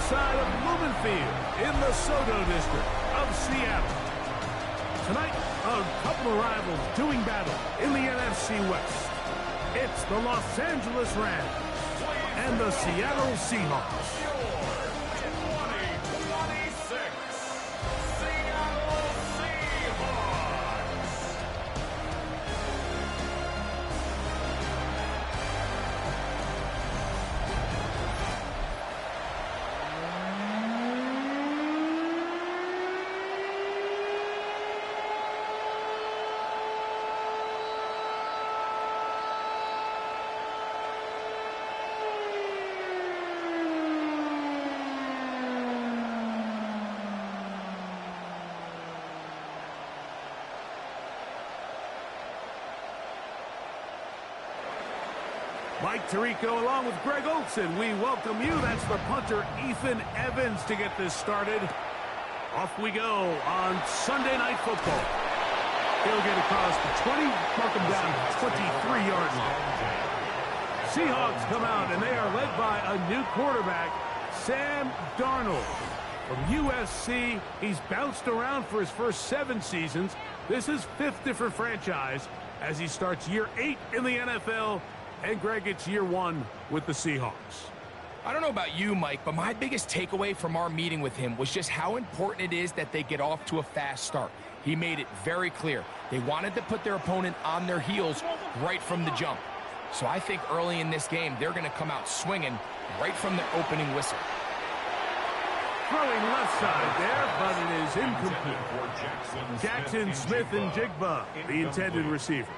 side of Lumen Field in the Soto district of Seattle. Tonight, a couple of rivals doing battle in the NFC West. It's the Los Angeles Rams and the Seattle Seahawks. Mike Tirico along with Greg Olson. We welcome you. That's the punter, Ethan Evans, to get this started. Off we go on Sunday Night Football. He'll get across the 20, mark him down 23-yard line. Seahawks come out, and they are led by a new quarterback, Sam Darnold. From USC, he's bounced around for his first 7 seasons. This is 5th different franchise as he starts year 8 in the NFL. And Greg, it's year 1 with the Seahawks. I don't know about you, Mike, but my biggest takeaway from our meeting with him was just how important it is that they get off to a fast start. He made it very clear. They wanted to put their opponent on their heels right from the jump. So I think early in this game, they're going to come out swinging right from the opening whistle. Throwing left side there, but it is incomplete. Jackson Smith and Jigba, the intended receiver.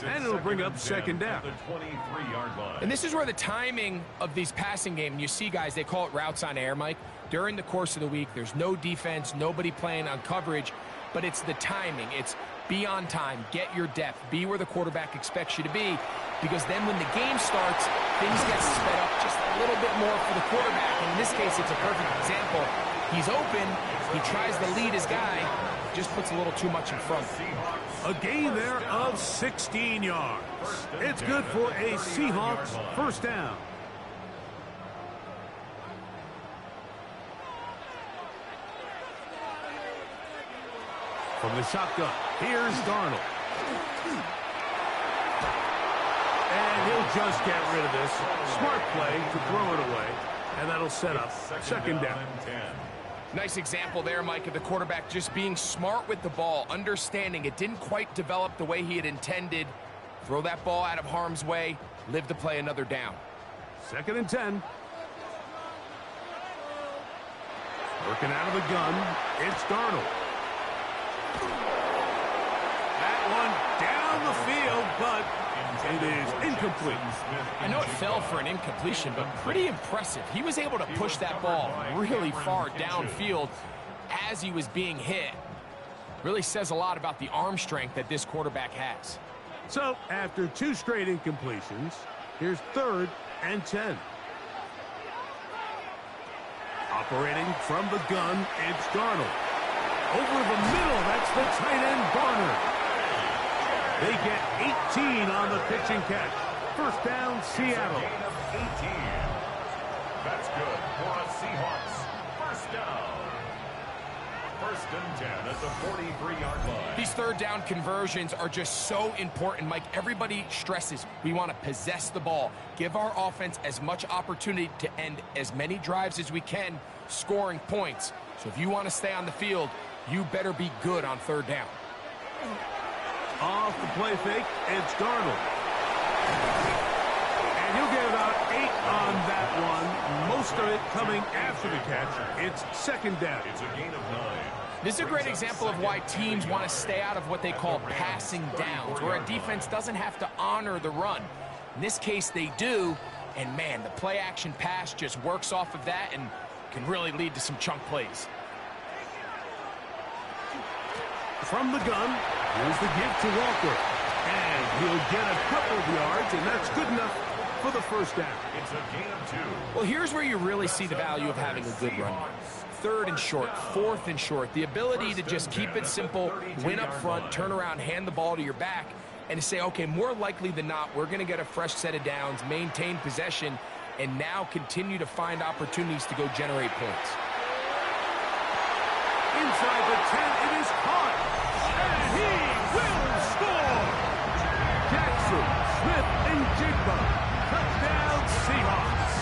And it'll bring up second down. And this is where the timing of these passing games, you see guys, they call it routes on air, Mike. During the course of the week, there's no defense, nobody playing on coverage, but it's the timing. It's be on time, get your depth, be where the quarterback expects you to be, because then when the game starts, things get sped up just a little bit more for the quarterback. And in this case, it's a perfect example. He's open, he tries to lead his guy, just puts a little too much in front. A gain there of 16 yards. It's good for a Seahawks first down. From the shotgun, here's Darnold. And he'll just get rid of this. Smart play to throw it away. And that'll set up second down. Nice example there, Mike, of the quarterback just being smart with the ball, understanding it didn't quite develop the way he had intended. Throw that ball out of harm's way, live to play another down. Second and 10. Working out of the gun, it's Darnold. That one down the field, but it is incomplete. I know it fell for an incompletion, but pretty impressive. He was able to push that ball really far downfield as he was being hit. Really says a lot about the arm strength that this quarterback has. So, after 2 straight incompletions, here's 3rd and 10. Operating from the gun, it's Darnold. Over the middle, that's the tight end, Barner. They get 18 on the pitch and catch. First down, Seattle. 18. That's good for a Seahawks. First down. First and 10 at the 43-yard line. These third down conversions are just so important, Mike. Everybody stresses we want to possess the ball, give our offense as much opportunity to end as many drives as we can, scoring points. So if you want to stay on the field, you better be good on third down. Off the play fake, it's Darnold. And he'll get about 8 on that one. Most of it coming after the catch. It's second down. It's a gain of 9. This is a great example of why teams want to stay out of what they call passing downs, where a defense doesn't have to honor the run. In this case, they do. And, man, the play-action pass just works off of that and can really lead to some chunk plays. From the gun, here's the give to Walker. And he'll get a couple of yards, and that's good enough for the first down. It's a gain of 2. Well, here's where you really see the value of having a good run. 3rd and short, 4th and short. The ability to just keep it simple, win up front, turn around, hand the ball to your back, and to say, okay, more likely than not, we're going to get a fresh set of downs, maintain possession, and now continue to find opportunities to go generate points. Inside the 10, it is caught, and he will score! Jackson, Smith, and Jigba. Touchdown, Seahawks.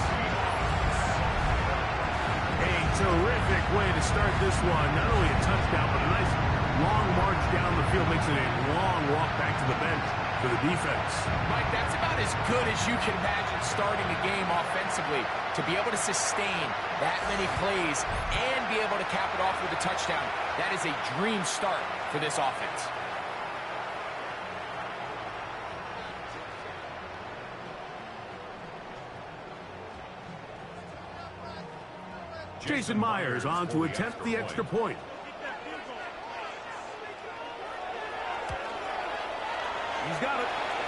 A terrific way to start this one. Not only a touchdown, but a nice long march down the field. Makes it a long walk back to the bench for the defense. Mike, that's about as good as you can imagine starting a game offensively. To be able to sustain that many plays and be able to cap it off with a touchdown, that is a dream start for this offense. Jason Myers on to attempt the extra point. He's got it.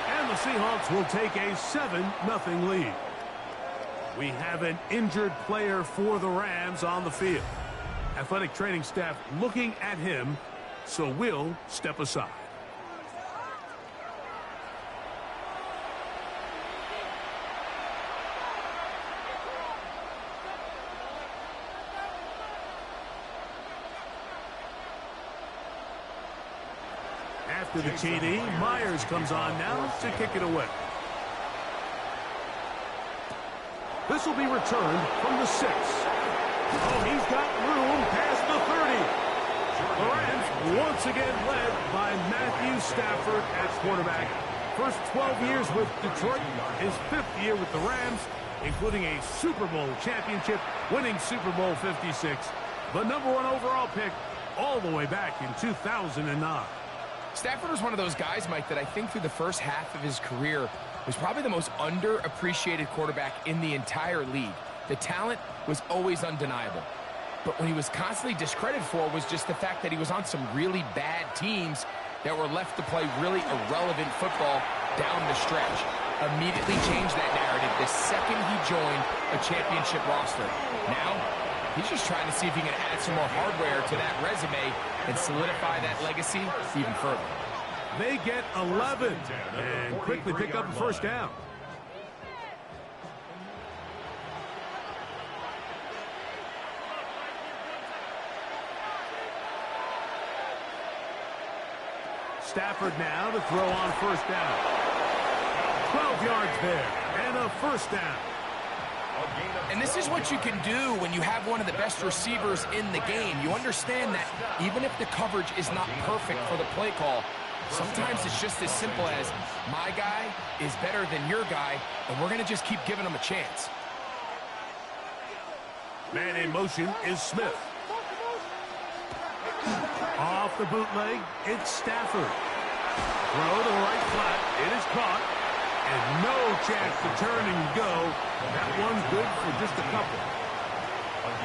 And the Seahawks will take a 7-0 lead. We have an injured player for the Rams on the field. Athletic training staff looking at him, so we'll step aside. After the TD, Myers comes on now to kick it away. This will be returned from the 6. Oh, he's got room past the 30. The Rams once again led by Matthew Stafford as quarterback. First 12 years with Detroit, his 5th year with the Rams, including a Super Bowl championship, winning Super Bowl 56. The #1 overall pick all the way back in 2009. Stafford was one of those guys, Mike, that I think through the first half of his career was probably the most underappreciated quarterback in the entire league. The talent was always undeniable. But when he was constantly discredited for was just the fact that he was on some really bad teams that were left to play really irrelevant football down the stretch. Immediately changed that narrative the second he joined a championship roster. Now, he's just trying to see if he can add some more hardware to that resume and solidify that legacy even further. They get 11 and quickly pick up a first down. Stafford now to throw on first down. 12 yards there and a first down. And this is what you can do when you have one of the best receivers in the game. You understand that even if the coverage is not perfect for the play call, sometimes it's just as simple as my guy is better than your guy, and we're going to just keep giving him a chance. Man in motion is Smith. Off the bootleg, it's Stafford. Throw to the right flat. It is caught. And no chance to turn and go. That one's good for just a couple.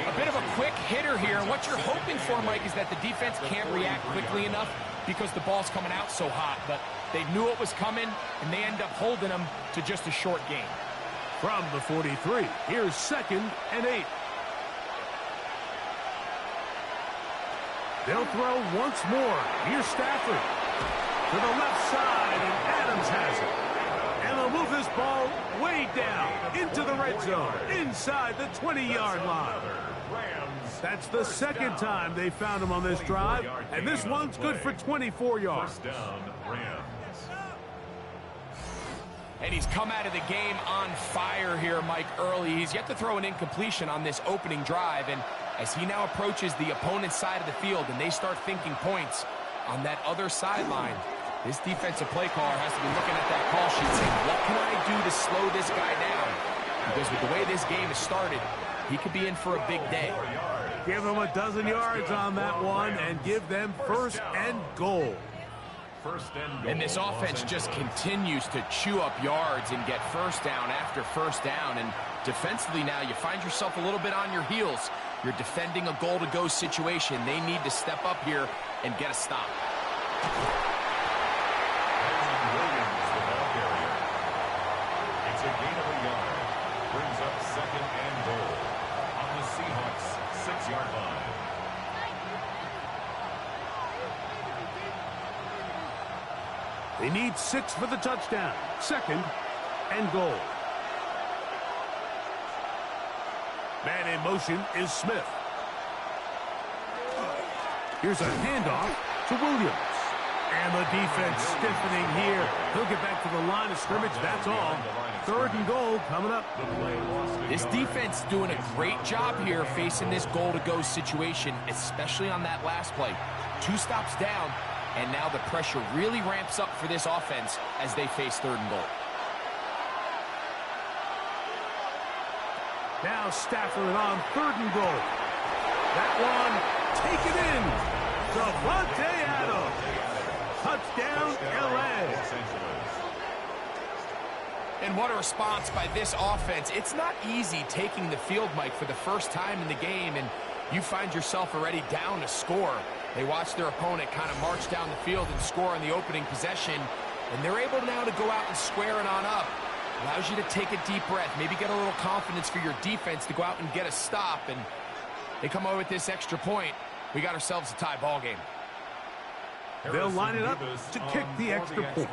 A bit of a quick hitter here. And what you're hoping for, Mike, is that the defense can't react quickly enough because the ball's coming out so hot. But they knew it was coming, and they end up holding them to just a short gain. From the 43, here's 2nd and 8. They'll throw once more. Here's Stafford. To the left side, and Adams has it. And they'll move this ball way down into the red zone, inside the 20-yard line. That's the second time they found him on this drive, and this one's good for 24 yards. And he's come out of the game on fire here, Mike, early. He's yet to throw an incompletion on this opening drive, and as he now approaches the opponent's side of the field and they start thinking points on that other sideline, this defensive play caller has to be looking at that call sheet saying, what can I do to slow this guy down? Because with the way this game has started, he could be in for a big day. Give him a dozen yards on that one and give them 1st and goal. And this offense just continues to chew up yards and get first down after first down. And defensively now, you find yourself a little bit on your heels. You're defending a goal-to-go situation. They need to step up here and get a stop. It's a gain of a yard. Brings up 2nd and goal on the Seahawks 6-yard line. They need 6 for the touchdown. 2nd and goal. Man in motion is Smith. Here's a handoff to Williams. And the defense stiffening here. He'll get back to the line of scrimmage, that's all. 3rd and goal coming up. This defense doing a great job here facing this goal-to-go situation, especially on that last play. 2 stops down, and now the pressure really ramps up for this offense as they face 3rd and goal. Now Stafford on 3rd and goal. That one taken in. Davante Adams. Touchdown, L.A. And what a response by this offense. It's not easy taking the field, Mike, for the first time in the game, and you find yourself already down a score. They watch their opponent kind of march down the field and score on the opening possession, and they're able now to go out and square it on up. Allows you to take a deep breath, maybe get a little confidence for your defense to go out and get a stop, and they come away with this extra point. We got ourselves a tie ball game. They'll line it up to kick the extra point.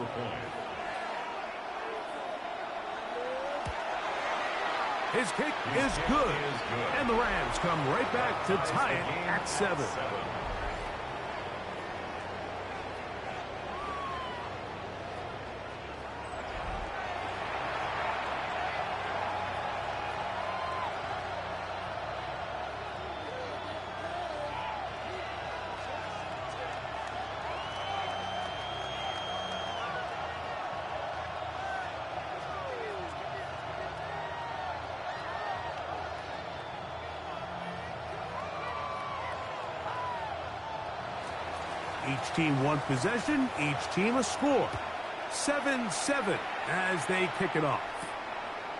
His kick is good. And the Rams come right back to tie it at 7. Each team one possession, each team a score. 7-7 as they kick it off.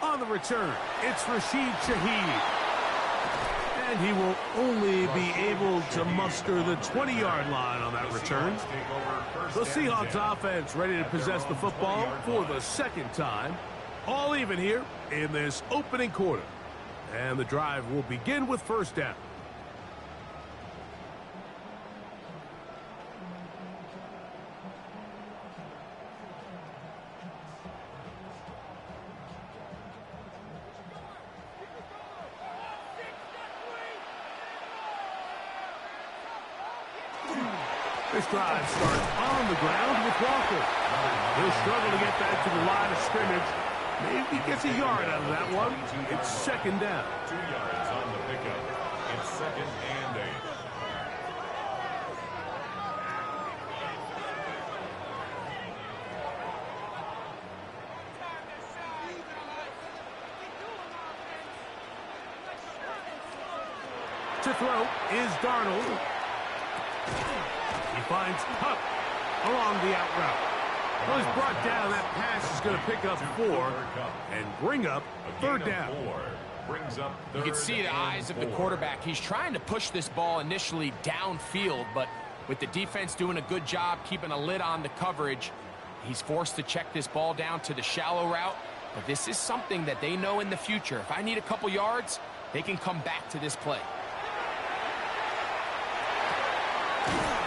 On the return, it's Rashid Shaheed. And he will only be able to muster the 20-yard line on that return. The Seahawks offense ready to possess the football for the 2nd time. All even here in this opening quarter. And the drive will begin with 1st down. This drive starts on the ground with Walker. He'll struggle to get back to the line of scrimmage. Maybe gets a yard out of that one. It's 2nd down. 2 yards on the pickup. It's 2nd and 8. To throw is Darnold. He finds Cup along the out route. Well, he's brought down. That pass is going to pick up 4 and bring up 3rd down. You can see the eyes of the quarterback. He's trying to push this ball initially downfield, but with the defense doing a good job keeping a lid on the coverage, he's forced to check this ball down to the shallow route. But this is something that they know in the future. If I need a couple yards, they can come back to this play.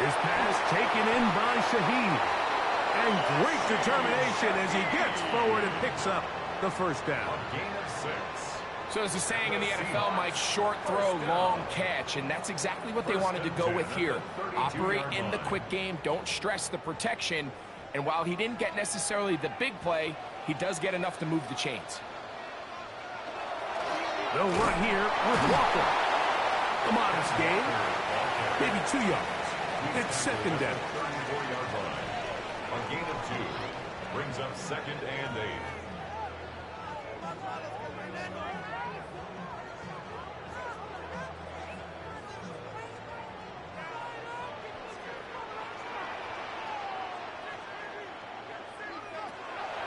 His pass taken in by Shaheed. And great determination as he gets forward and picks up the 1st down. A gain of 6. So as the saying in the NFL, Mike, short throw, long catch. And that's exactly what they wanted to go with here. Operate in the quick game. Don't stress the protection. And while he didn't get necessarily the big play, he does get enough to move the chains. They'll run here with Walker. A modest gain. Maybe 2 yards. It's 2nd down. 34-yard line. A gain of 2. Brings up 2nd and 8.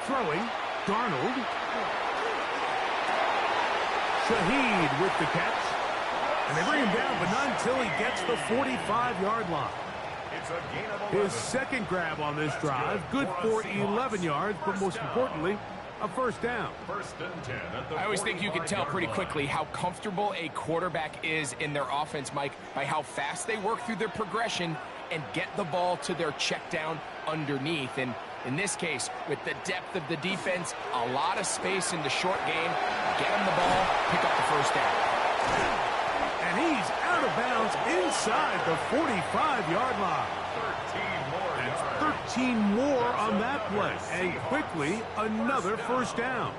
Throwing, Darnold. Shaheed with the catch. And they bring him down, but not until he gets the 45-yard line. It's a gain of 11. His 2nd grab on this drive, good for 11 yards, but most importantly, a 1st down. 1st and 10 at the I always think you can tell pretty quickly how comfortable a quarterback is in their offense, Mike, by how fast they work through their progression and get the ball to their check down underneath. And in this case, with the depth of the defense, a lot of space in the short game, get them the ball, pick up the 1st down. And he's out of bounds inside the 45-yard line. 13 more on that play. And quickly, another first down.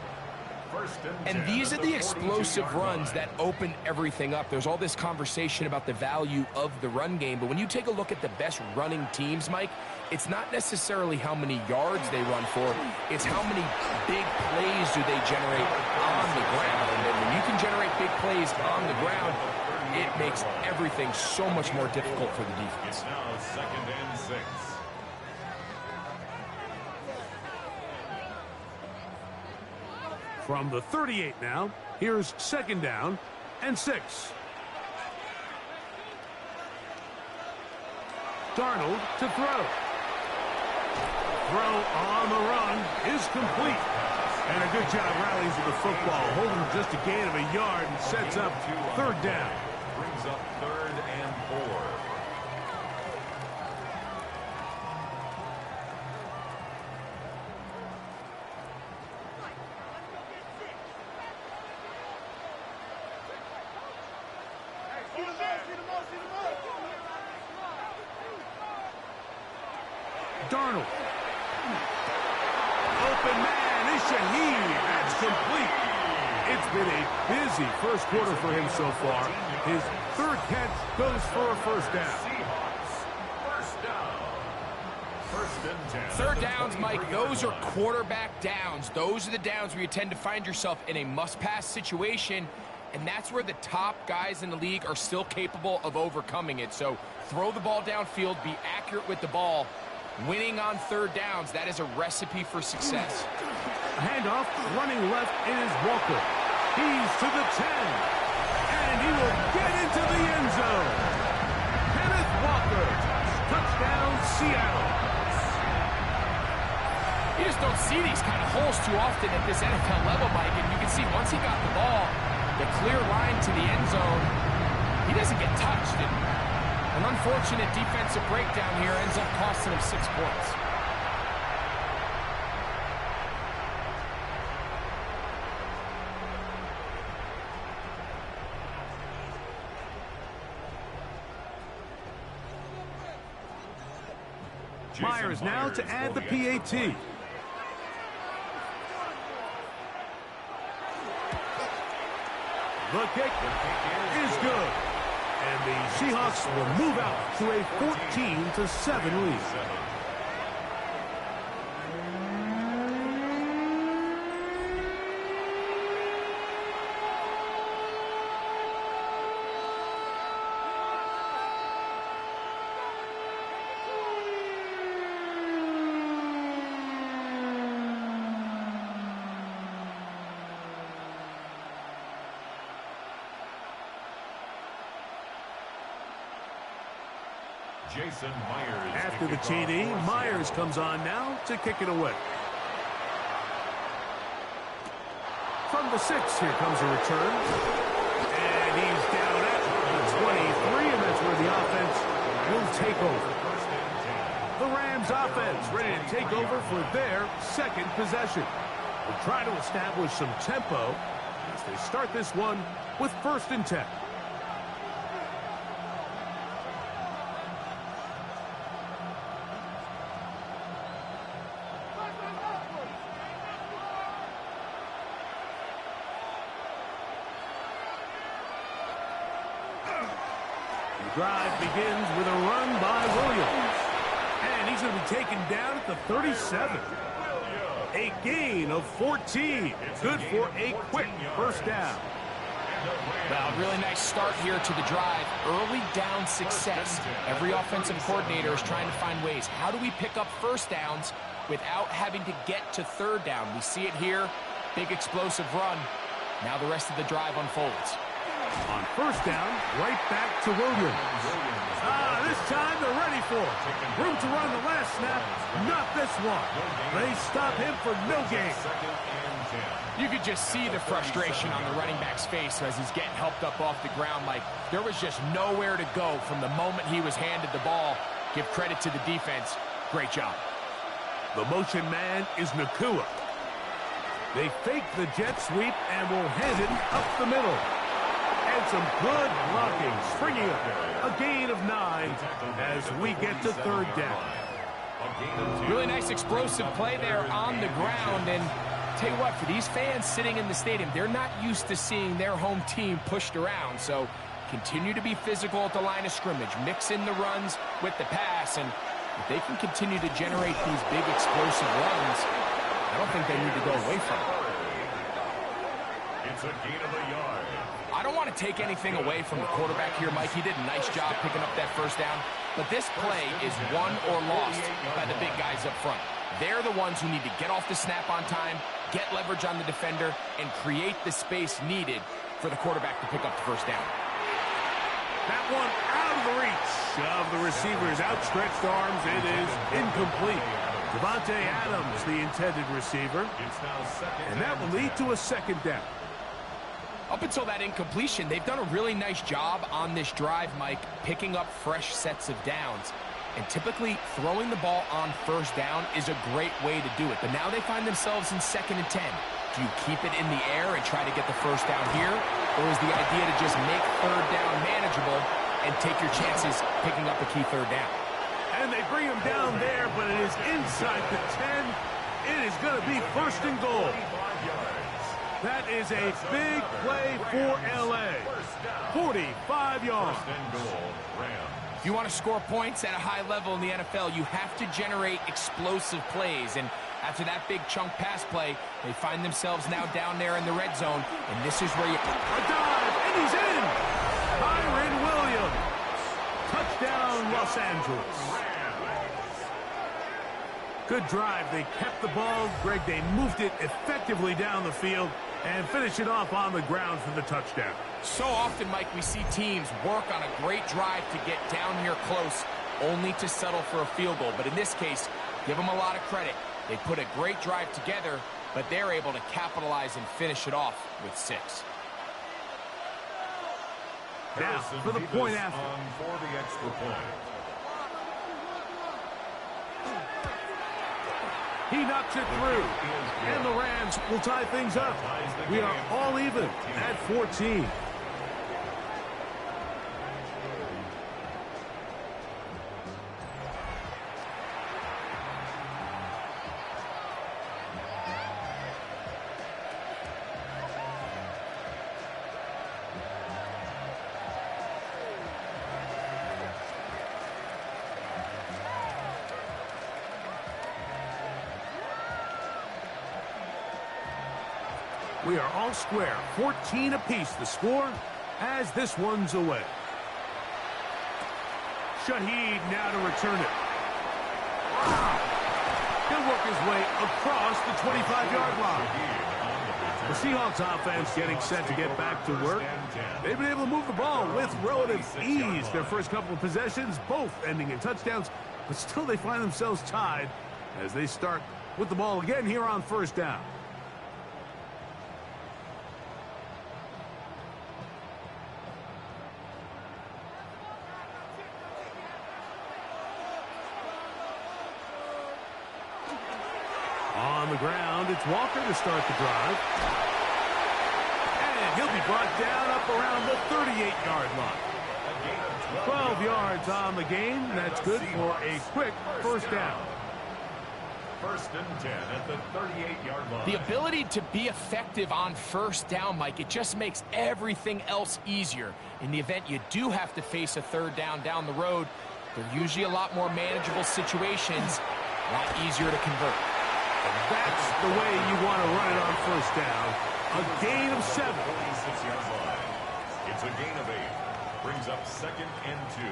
And these are the explosive runs that open everything up. There's all this conversation about the value of the run game, but when you take a look at the best running teams, Mike, it's not necessarily how many yards they run for, it's how many big plays do they generate on the ground. And when you can generate big plays on the ground, it makes everything so much more difficult for the defense. Now 2nd and 6. From the 38 now, here's 2nd down and 6. Darnold to throw. Throw on the run is complete. And a good job rallies with the football, holding just a gain of a yard and sets up 3rd down. Brings up 3rd and 4. Darnold. Open man is Shaheed. That's complete. It's been a busy first quarter for him so far. His 3rd catch goes for a first down. Seahawks, first down. 1st and 10. 3rd downs, Mike, those are quarterback downs. Those are the downs where you tend to find yourself in a must-pass situation, and that's where the top guys in the league are still capable of overcoming it. So throw the ball downfield, be accurate with the ball. Winning on 3rd downs, that is a recipe for success. A handoff, running left is Walker. He's to the 10. And he will get into the end zone. Kenneth Walker. Touchdown, Seattle. You just don't see these kind of holes too often at this NFL level, Mike. And you can see once he got the ball, the clear line to the end zone, he doesn't get touched. An unfortunate defensive breakdown here ends up costing him 6 points. Myers now to add the PAT. The kick is good. And the Seahawks will move out to a 14-7 lead. Jason Myers. After the TD, Myers comes on now to kick it away. From the 6, here comes a return. And he's down at the 23, and that's where the offense will take over. The Rams offense ready to take over for their 2nd possession. They'll try to establish some tempo as they start this one with 1st and 10. Drive begins with a run by Williams. And he's going to be taken down at the 37. A gain of 14. Good for a quick first down. Well, really nice start here to the drive. Early down success. Every offensive coordinator is trying to find ways. How do we pick up first downs without having to get to 3rd down? We see it here. Big explosive run. Now the rest of the drive unfolds. On 1st down, right back to Williams. This time they're ready for it. Room to run the last snap, not this one. They stop him for no gain. You could just see the frustration on the running back's face as he's getting helped up off the ground. Like there was just nowhere to go from the moment he was handed the ball. Give credit to the defense. Great job. The motion man is Nakua. They fake the jet sweep and will hand it up the middle. And And some good blocking, springing up a gain of 9 as we get to third down. Really nice explosive play there on the ground. And tell you what, for these fans sitting in the stadium, they're not used to seeing their home team pushed around. So continue to be physical at the line of scrimmage. Mix in the runs with the pass. And if they can continue to generate these big explosive runs, I don't think they need to go away from it. It's a gain of a yard. I don't want to take anything away from the quarterback here, Mike. He did a nice job picking up that first down. But this play is won or lost by the big guys up front. They're the ones who need to get off the snap on time, get leverage on the defender, and create the space needed for the quarterback to pick up the first down. That one out of the reach of the receiver's outstretched arms. It is incomplete. Devontae Adams, the intended receiver. And that will lead to a second down. Up until that incompletion, they've done a really nice job on this drive, Mike, picking up fresh sets of downs. And typically, throwing the ball on first down is a great way to do it. But now they find themselves in 2nd and 10. Do you keep it in the air and try to get the first down here? Or is the idea to just make third down manageable and take your chances picking up a key third down? And they bring him down there, but it is inside the 10. It is going to be 1st and goal. That is a big play for L.A. 45 yards. If you want to score points at a high level in the NFL, you have to generate explosive plays. And after that big chunk pass play, they find themselves now down there in the red zone. And this is where you... A dive, and he's in! Kyren Williams. Touchdown, Los Angeles. Good drive. They kept the ball. Greg, they moved it effectively down the field and finish it off on the ground for the touchdown. So often, Mike, we see teams work on a great drive to get down here close, only to settle for a field goal. But in this case, give them a lot of credit. They put a great drive together, but they're able to capitalize and finish it off with 6. Now, for the point after. For the extra point. He knocks it through, and the Rams will tie things up. We are all even at 14. We are all square, 14 apiece the score as this one's away. Shaheed now to return it. He'll work his way across the 25-yard line. The Seahawks offense getting set to get back to work. They've been able to move the ball with relative ease. Their first couple of possessions, both ending in touchdowns, but still they find themselves tied as they start with the ball again here on first down. On the ground, it's Walker to start the drive. And he'll be brought down up around the 38-yard line. 12 yards on the game. That's good for a quick first down. 1st and 10 at the 38-yard line. The ability to be effective on first down, Mike, it just makes everything else easier. In the event you do have to face a third down the road, they're usually a lot more manageable situations, a lot easier to convert. That's the way you want to run it on first down. A gain of 7. 26-yard line. It's a gain of 8. Brings up 2nd and 2.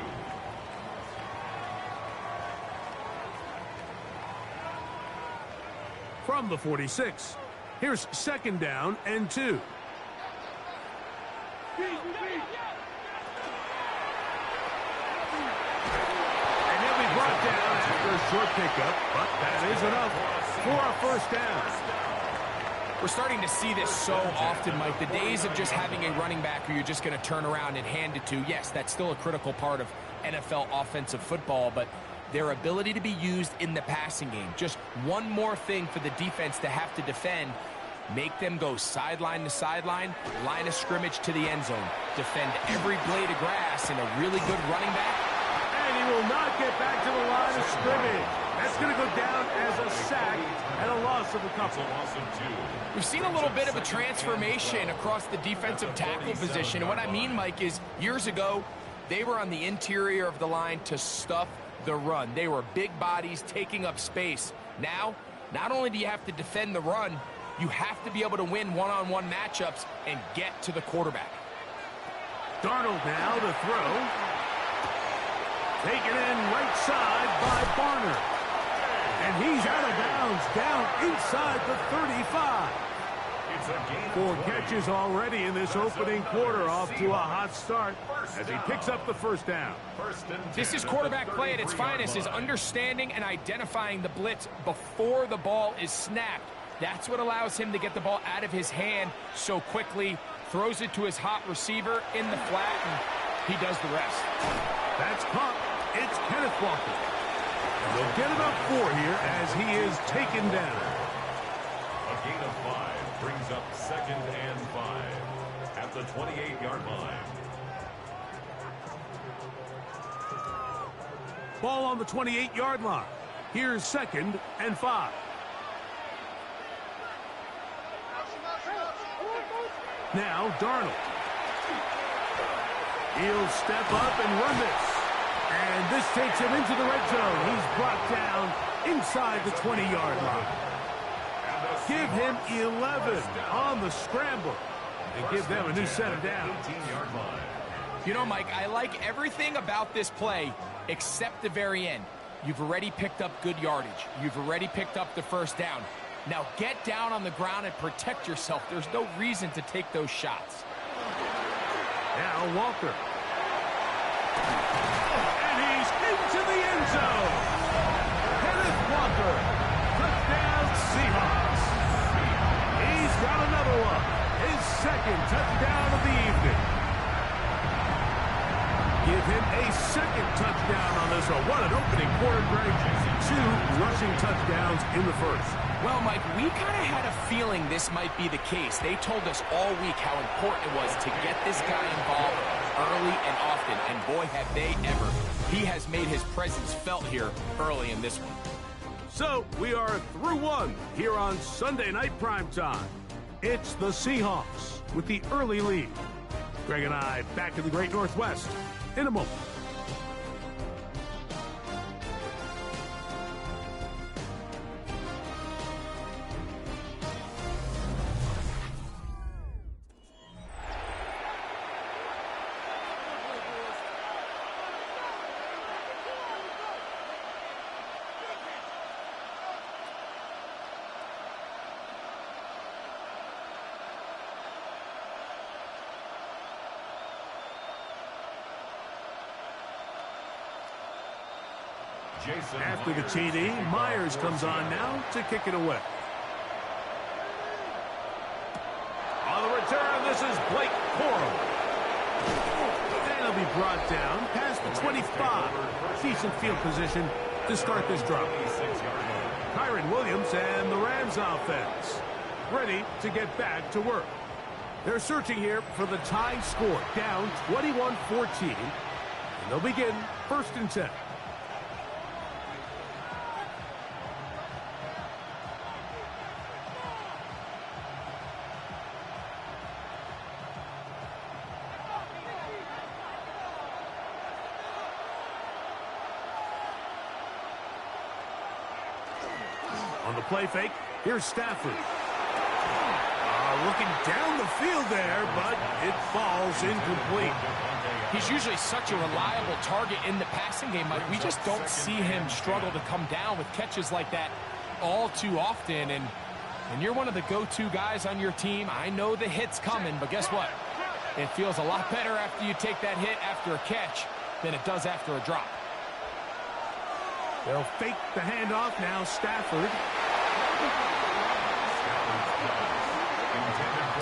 From the 46, here's 2nd down and 2. And he'll be brought down after a short pickup, but that is enough for a first down. We're starting to see this so often, Mike. The days of just having a running back who you're just going to turn around and hand it to, yes, that's still a critical part of NFL offensive football, but their ability to be used in the passing game, just one more thing for the defense to have to defend, Make them go sideline to sideline, line of scrimmage to the end zone. Defend every blade of grass, and a really good running back. And he will not get back to the line of scrimmage. That's going to go down as a sack and a loss of a couple. We've seen a little bit of a transformation across the defensive tackle position. And what I mean, Mike, is years ago, they were on the interior of the line to stuff the run. They were big bodies taking up space. Now, not only do you have to defend the run, you have to be able to win one-on-one matchups and get to the quarterback. Darnold now to throw. Taken in right side by Barner. And he's out of bounds, down inside the 35. It's a gain of 4 20. catches already in this opening quarter, off to a hot start as he picks up the first down. This is quarterback play at its finest, is understanding and identifying the blitz before the ball is snapped. That's what allows him to get the ball out of his hand so quickly, throws it to his hot receiver in the flat, and he does the rest. That's caught. It's Kenneth Walker. And they'll get about 4 here as he is taken down. A gain of 5 brings up 2nd and 5 at the 28-yard line. Ball on the 28-yard line. Here's 2nd and 5. Now Darnold. He'll step up and run this. And this takes him into the red zone. He's brought down inside the 20-yard line. Give him 11 on the scramble. And give them a new set of downs. You know, Mike, I like everything about this play except the very end. You've already picked up good yardage. You've already picked up the first down. Now get down on the ground and protect yourself. There's no reason to take those shots. Now Walker. And he's into the end zone. Kenneth Walker. Touchdown Seahawks. He's got another one. His 2nd touchdown of the evening. Give him a 2nd touchdown on this one. What an opening quarter, Greg. 2 rushing touchdowns in the first. Well, Mike, we kind of had a feeling this might be the case. They told us all week how important it was to get this guy involved early and often. And boy, have they ever. He has made his presence felt here early in this one. So, we are through 1 here on Sunday Night Primetime. It's the Seahawks with the early lead. Greg and I back in the Great Northwest in a moment. After the TD, Myers comes on now to kick it away. On the return, this is Blake Corum. And he'll be brought down past the 25. Decent field position to start this drive. Kyron Williams and the Rams offense ready to get back to work. They're searching here for the tie score, down 21-14. And they'll begin 1st and 10. On the play fake, here's Stafford. Looking down the field there, but it falls incomplete. He's usually such a reliable target in the passing game, Mike. We just don't see him struggle to come down with catches like that all too often. And you're one of the go-to guys on your team. I know the hit's coming, but guess what? It feels a lot better after you take that hit after a catch than it does after a drop. They'll fake the handoff now, Stafford.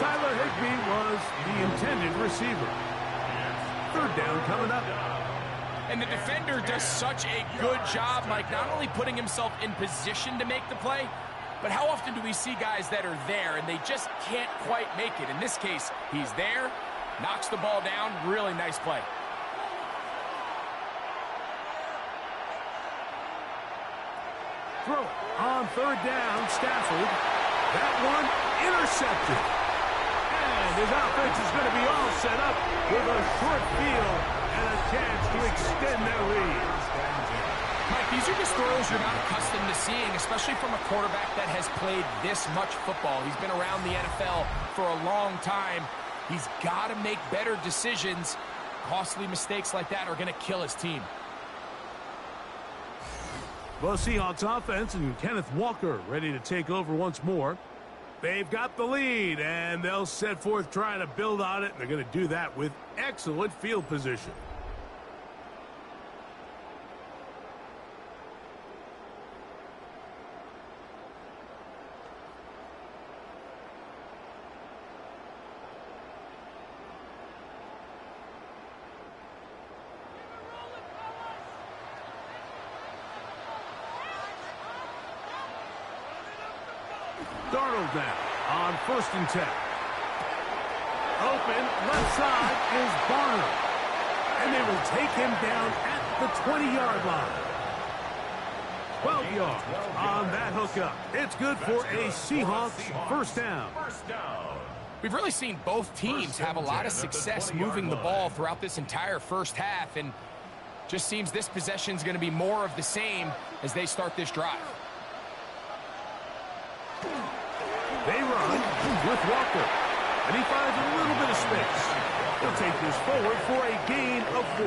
Tyler Higbee was the intended receiver. 3rd down coming up. And the defender does such a good job, Mike, not only putting himself in position to make the play, But how often do we see guys that are there and they just can't quite make it? In this case, he's there, knocks the ball down. Really nice play. Throw it on third down, Stafford. That one intercepted. And his offense is going to be all set up with a short field and a chance to extend their lead. Mike, these are just throws you're not accustomed to seeing, especially from a quarterback that has played this much football. He's been around the NFL for a long time. He's got to make better decisions. Costly mistakes like that are going to kill his team. Well, Seahawks offense and Kenneth Walker ready to take over once more. They've got the lead, and they'll set forth trying to build on it. They're going to do that with excellent field position. Darnold now on 1st and 10. Open, left side is Barner. And they will take him down at the 20-yard line. 12 yards on that hookup. It's good for a Seahawks first down. We've really seen both teams have a lot of success moving the ball throughout this entire first half, and just seems this possession is going to be more of the same as they start this drive. They run with Walker, and he finds a little bit of space. He'll take this forward for a gain of 4.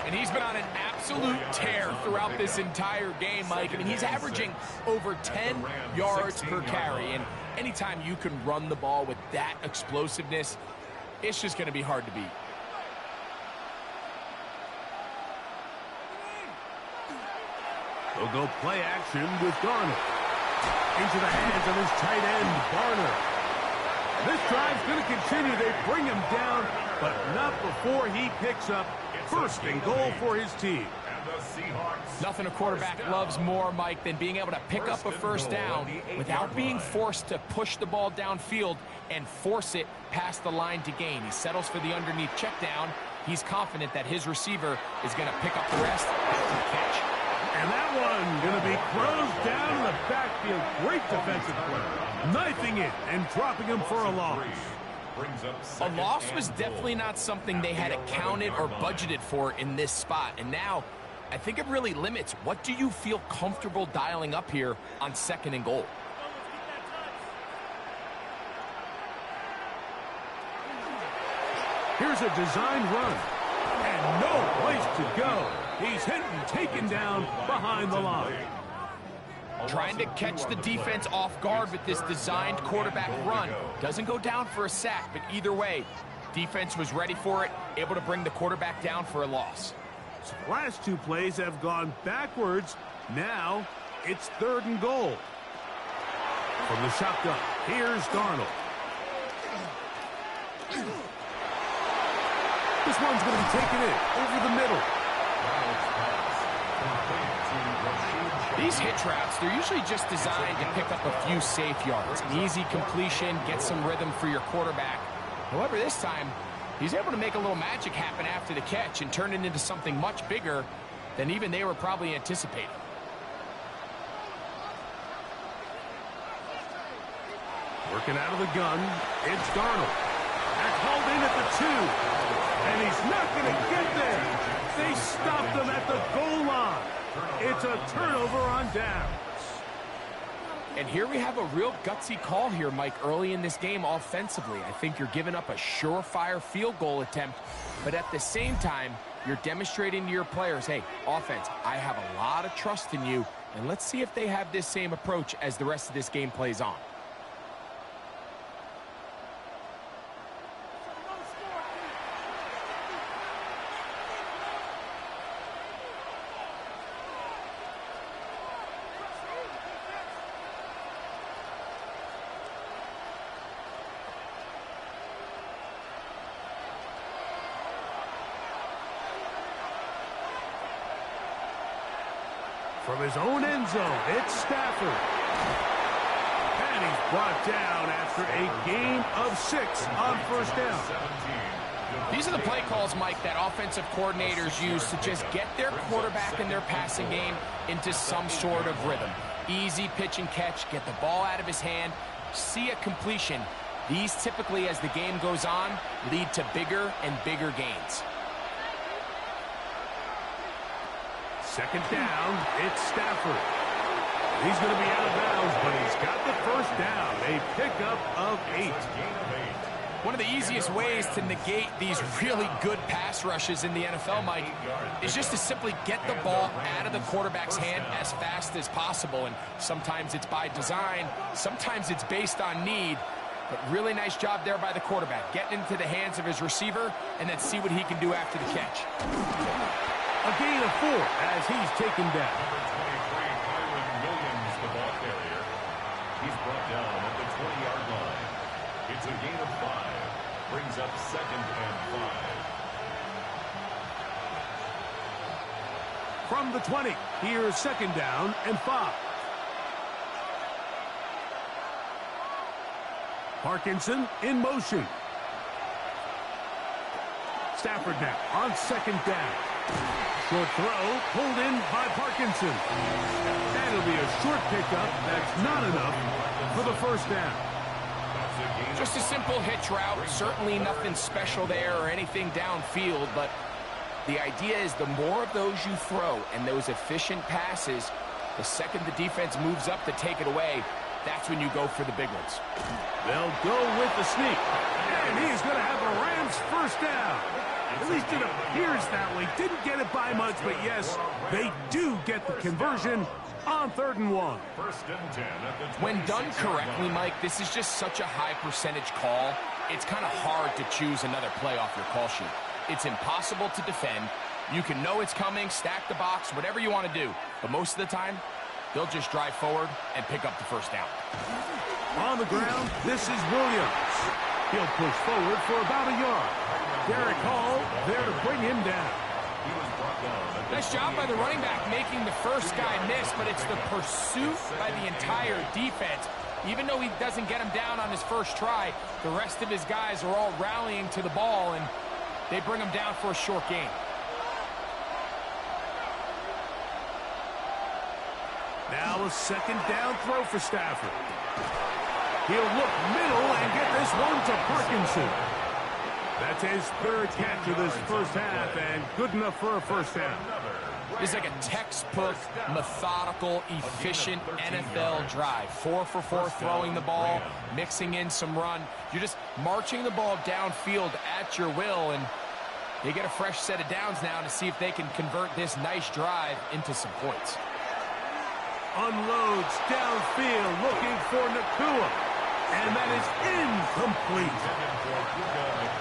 And he's been on an absolute tear throughout this entire game, Mike. I mean, he's averaging over 10 yards per carry, and anytime you can run the ball with that explosiveness, it's just going to be hard to beat. They'll go play action with Darnold. Into the hands of his tight end, Barner. This drive's going to continue. They bring him down, but not before he picks up 1st and goal for his team. Nothing a quarterback loves more, Mike, than being able to pick up a first down without being forced to push the ball downfield and force it past the line to gain. He settles for the underneath check down. He's confident that his receiver is going to pick up the rest after the catch. And that one going to be closed down in the backfield. Great defensive play. Knifing it and dropping him for a loss. A loss was definitely not something they had accounted or budgeted for in this spot. And now, I think it really limits. What do you feel comfortable dialing up here on 2nd and goal? Here's a design run. And no place to go. He's hit and taken down behind the line. Trying to catch the defense off guard with this designed quarterback run. Doesn't go down for a sack, but either way, defense was ready for it, able to bring the quarterback down for a loss. So the last 2 plays have gone backwards. Now it's 3rd and goal. From the shotgun, here's Darnold. This one's going to be taken in over the middle. These hitch routes, they're usually just designed to pick up a few safe yards. An easy completion, get some rhythm for your quarterback. However, this time, he's able to make a little magic happen after the catch and turn it into something much bigger than even they were probably anticipating. Working out of the gun, it's Darnold. That's hauled in at the 2. And he's not going to get there. They stopped him at the goal line. It's a turnover on downs. And here we have a real gutsy call here, Mike, early in this game offensively. I think you're giving up a surefire field goal attempt, but at the same time, you're demonstrating to your players, hey, offense, I have a lot of trust in you, and let's see if they have this same approach as the rest of this game plays on. From his own end zone, it's Stafford. And he's brought down after a gain of 6 on first down. These are the play calls, Mike, that offensive coordinators use to just get their quarterback and their passing game into some sort of rhythm. Easy pitch and catch, get the ball out of his hand, see a completion. These typically, as the game goes on, lead to bigger and bigger gains. Second down, it's Stafford. He's going to be out of bounds, but he's got the first down. A pickup of 8. One of the easiest ways to negate these really good pass rushes in the NFL, Mike, is just to simply get the ball out of the quarterback's hand as fast as possible. And sometimes it's by design, sometimes it's based on need. But really nice job there by the quarterback, getting into the hands of his receiver and then see what he can do after the catch. A gain of 4 as he's taken down. He's brought down at the 20-yard line. It's a gain of 5. Brings up 2nd and 5. From the 20, here's 2nd down and 5. Parkinson in motion. Stafford now on 2nd down. Short throw pulled in by Parkinson. And it'll be a short pickup that's not enough for the first down. Just a simple hitch route. Certainly nothing special there or anything downfield, but the idea is the more of those you throw and those efficient passes, the second the defense moves up to take it away, that's when you go for the big ones. They'll go with the sneak. And he's going to have a Rams first down. At least it appears that way. Didn't get it by much, but yes, they do get the conversion on 3rd and 1. When done correctly, Mike, this is just such a high percentage call. It's kind of hard to choose another play off your call sheet. It's impossible to defend. You can know it's coming, stack the box, whatever you want to do. But most of the time, they'll just drive forward and pick up the first down. On the ground, this is Williams. He'll push forward for about a yard. Derek Hall there to bring him down. Nice job by the running back making the first guy miss, but it's the pursuit by the entire defense. Even though he doesn't get him down on his first try, the rest of his guys are all rallying to the ball, and they bring him down for a short gain. Now a 2nd down throw for Stafford. He'll look middle and get this one to Parkinson. That's his 3rd catch of this first half, and good enough for a first down. It's like a textbook, methodical, efficient NFL drive. 4 for 4 throwing the ball, mixing in some run. You're just marching the ball downfield at your will, and they get a fresh set of downs now to see if they can convert this nice drive into some points. Unloads downfield, looking for Nakua. And that is incomplete.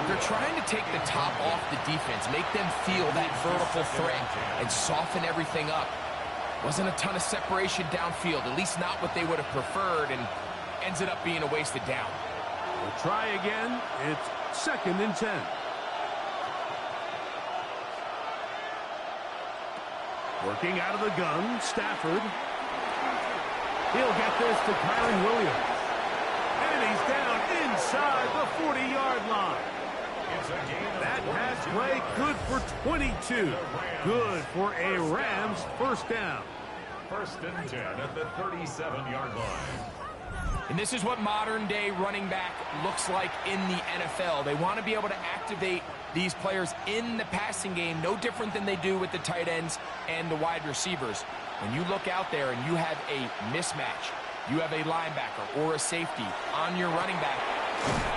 They're trying to take the top off the defense, make them feel that vertical threat, and soften everything up. Wasn't a ton of separation downfield, at least not what they would have preferred, and ends it up being a wasted down. We'll try again. It's 2nd and 10. Working out of the gun, Stafford. He'll get this to Kyron Williams. And he's down inside the 40-yard line. That pass play good for 22. Good for a Rams first down. 1st and 10 at the 37-yard line. And this is what modern-day running back looks like in the NFL. They want to be able to activate these players in the passing game, no different than they do with the tight ends and the wide receivers. When you look out there and you have a mismatch, you have a linebacker or a safety on your running back,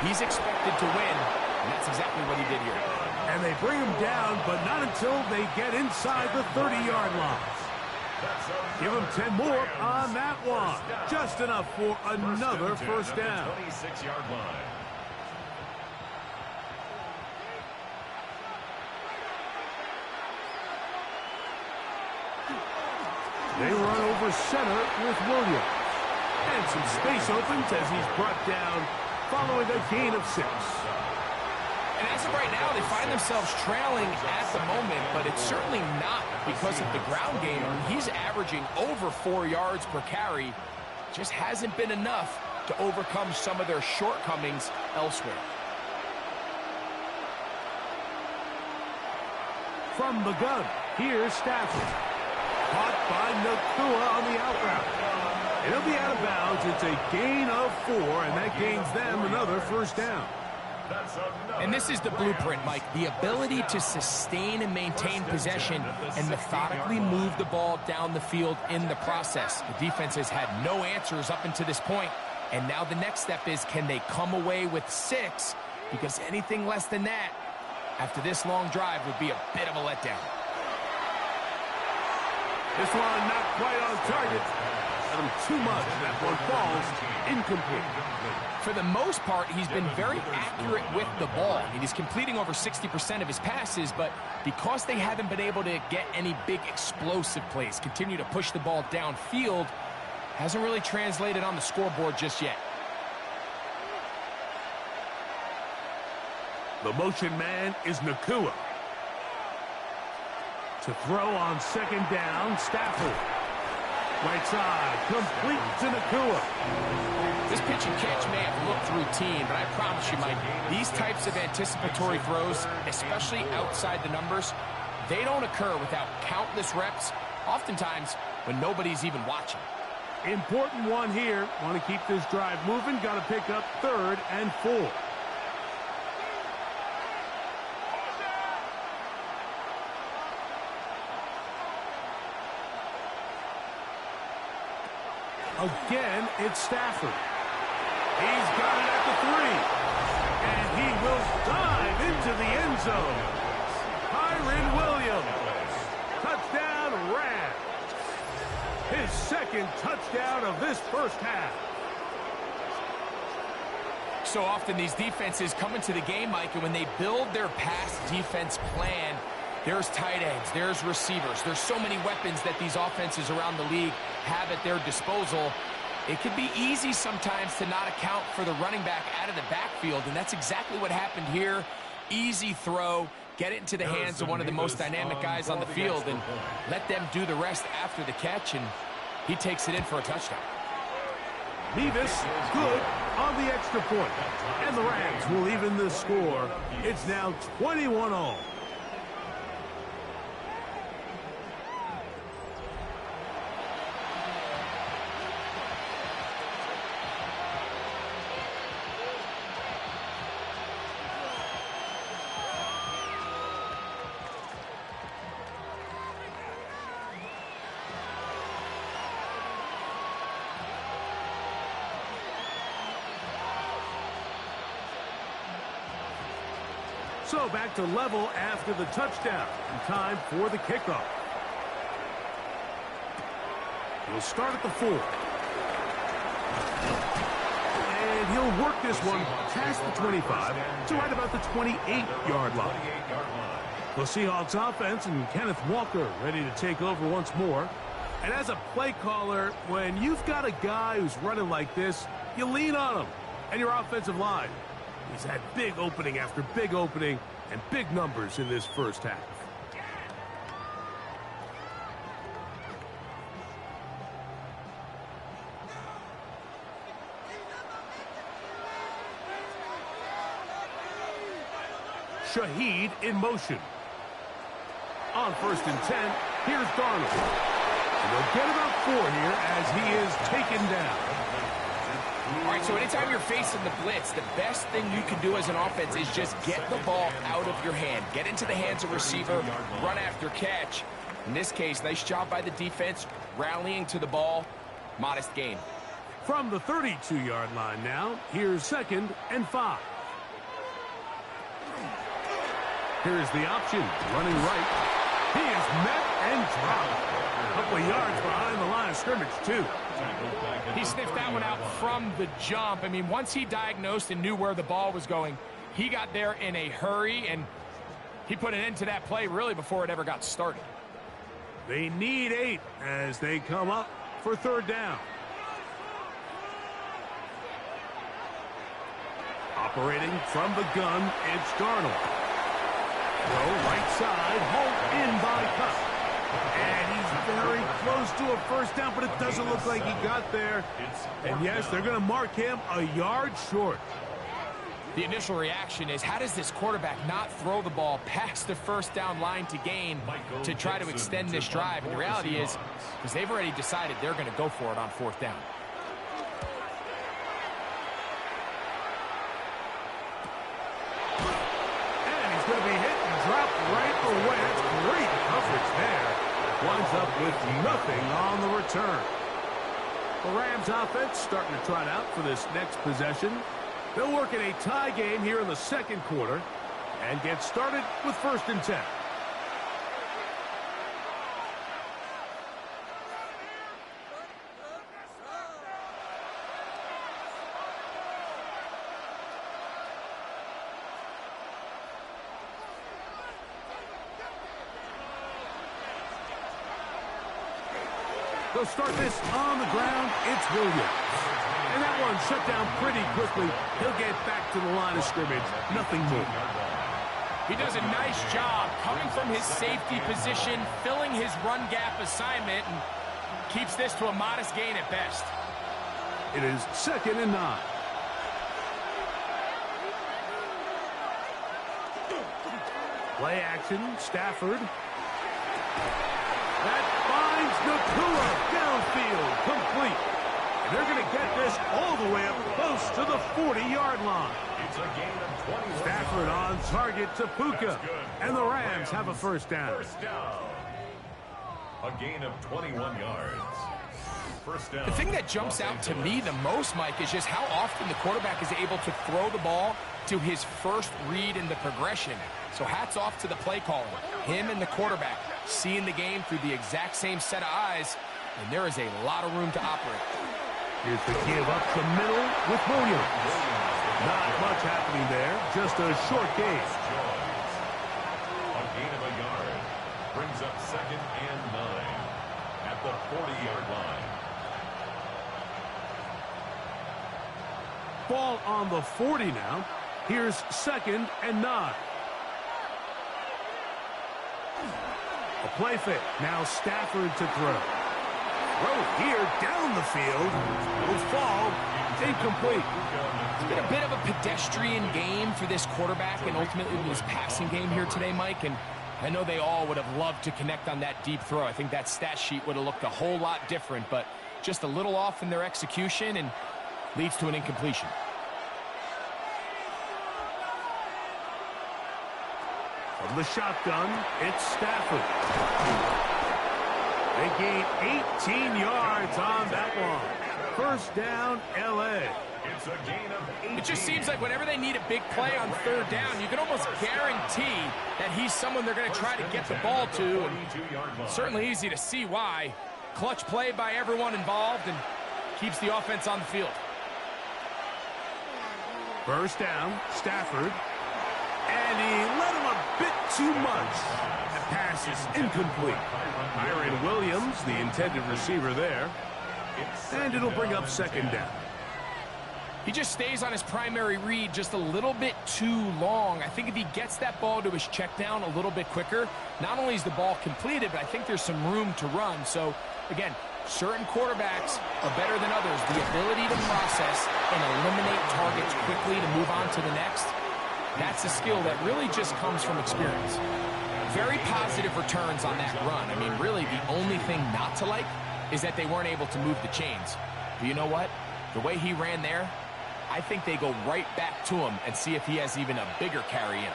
he's expected to win, and that's exactly what he did here. And they bring him down, but not until they get inside the 30-yard line. Give him 10 more on that one. Just enough for another first down. 26-yard line. They run over center with Williams. And some space opens as he's brought down following a gain of 6. And as of right now, they find themselves trailing at the moment, but it's certainly not because of the ground game. He's averaging over 4 yards per carry. Just hasn't been enough to overcome some of their shortcomings elsewhere. From the gun, here's Stafford. Caught by Nakua on the out route. It'll be out of bounds. It's a gain of 4, and that gains them another first down. And this is the blueprint, Mike. The ability to sustain and maintain possession and methodically move the ball down the field in the process. The defense has had no answers up until this point, and now the next step is, can they come away with 6? Because anything less than that after this long drive would be a bit of a letdown. This one not quite on target. Got him too much. That one falls incomplete. For the most part, he's been very accurate with the ball. I mean, he's completing over 60% of his passes, but because they haven't been able to get any big explosive plays, continue to push the ball downfield, hasn't really translated on the scoreboard just yet. The motion man is Nakua. To throw on second down, Stafford. Right side, complete to Nakua. This pitch and catch may have looked routine, but I promise you, Mike, these types of anticipatory throws, especially outside the numbers, they don't occur without countless reps, oftentimes when nobody's even watching. Important one here. Want to keep this drive moving. Got to pick up 3rd and 4. Again, it's Stafford. He's got it at the 3. And he will dive into the end zone. Kyren Williams. Touchdown, Rams. His 2nd touchdown of this first half. So often these defenses come into the game, Mike, and when they build their pass defense plan, there's tight ends, there's receivers. There's so many weapons that these offenses around the league have at their disposal. It could be easy sometimes to not account for the running back out of the backfield, and that's exactly what happened here. Easy throw, get it into the hands of one of the most dynamic guys on the field, and let them do the rest after the catch, and he takes it in for a touchdown. Mevis, good on the extra point. And the Rams will even the score. It's now 21-all. So back to level after the touchdown. And time for the kickoff. He'll start at the 4. And he'll work this one past the 25 to right about the 28-yard line. The Seahawks offense and Kenneth Walker ready to take over once more. And as a play caller, when you've got a guy who's running like this, you lean on him and your offensive line. He's had big opening after big opening and big numbers in this first half. Shaheed in motion. On 1st and 10, here's Darnold. And they'll get about 4 here as he is taken down. All right, so anytime you're facing the blitz, the best thing you can do as an offense is just get the ball out of your hand. Get into the hands of receiver, run after catch. In this case, nice job by the defense, rallying to the ball. Modest gain. From the 32-yard line now, here's 2nd and 5. Here's the option, running right. He is met and dropped. A couple of yards behind the line of scrimmage, too. He sniffed that one out from the jump. I mean, once he diagnosed and knew where the ball was going, he got there in a hurry, and he put an end to that play really before it ever got started. They need 8 as they come up for 3rd down. Operating from the gun, it's Darnold. Throw right side, hauled in by Cup. And he's very close to a first down, but it doesn't look like he got there. And yes, they're going to mark him a yard short. The initial reaction is, how does this quarterback not throw the ball past the first down line to gain to try to extend this drive? And the reality is, because they've already decided they're going to go for it on fourth down. And he's going to be hit and dropped right away. That's great coverage there. Winds up with nothing on the return. The Rams offense starting to trot out for this next possession. They'll work in a tie game here in the second quarter and get started with 1st and 10. They'll start this on the ground. It's Williams. And that one shut down pretty quickly. He'll get back to the line of scrimmage. Nothing more. He does a nice job coming from his safety position, filling his run gap assignment, and keeps this to a modest gain at best. It is 2nd and 9. Play action, Stafford. That finds Nakua downfield, complete. And they're going to get this all the way up close to the 40-yard line. It's a gain of 21. Stafford on target to Puka. And the Rams have a first down. First down. A gain of 21 yards. First down. The thing that jumps out to me the most, Mike, is just how often the quarterback is able to throw the ball to his first read in the progression. So hats off to the play caller. Him and the quarterback seeing the game through the exact same set of eyes, and there is a lot of room to operate. Here's the give up the middle with Williams. Not much happening there, just a short gain. A gain of a yard. Brings up 2nd and 9 at the 40-yard line. Ball on the 40 now. Here's 2nd and 9. A play fake. Now Stafford to throw. Throw here down the field. Will fall. Incomplete. It's been a bit of a pedestrian game for this quarterback and ultimately this passing game here today, Mike. And I know they all would have loved to connect on that deep throw. I think that stat sheet would have looked a whole lot different, but just a little off in their execution and leads to an incompletion. From the shotgun, it's Stafford. They gain 18 yards on that one. First down, L.A. It's a gain of 18. It just seems like whenever they need a big play on 3rd down, you can almost guarantee that he's someone they're going to try to get the ball to. And certainly easy to see why. Clutch play by everyone involved and keeps the offense on the field. First down, Stafford. And he let him a bit too much. That pass is incomplete. Myron Williams, the intended receiver there. And it'll bring up 2nd down. He just stays on his primary read just a little bit too long. I think if he gets that ball to his check down a little bit quicker, not only is the ball completed, but I think there's some room to run. So, again, certain quarterbacks are better than others. The ability to process and eliminate targets quickly to move on to the next, that's a skill that really just comes from experience. Very positive returns on that run. I mean, really, the only thing not to like is that they weren't able to move the chains. But you know what? The way he ran there, I think they go right back to him and see if he has even a bigger carry in him.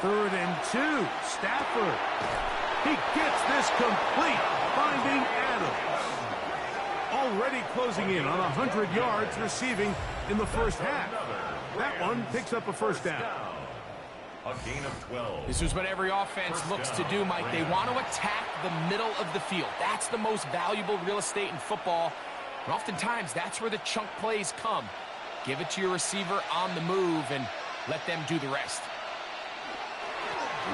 Third and 2, Stafford. He gets this complete, finding Adams. Already closing in on 100 yards receiving in the first half. That one picks up a first down. A gain of 12. This is what every offense looks to do, Mike. They want to attack the middle of the field. That's the most valuable real estate in football. And oftentimes, that's where the chunk plays come. Give it to your receiver on the move and let them do the rest.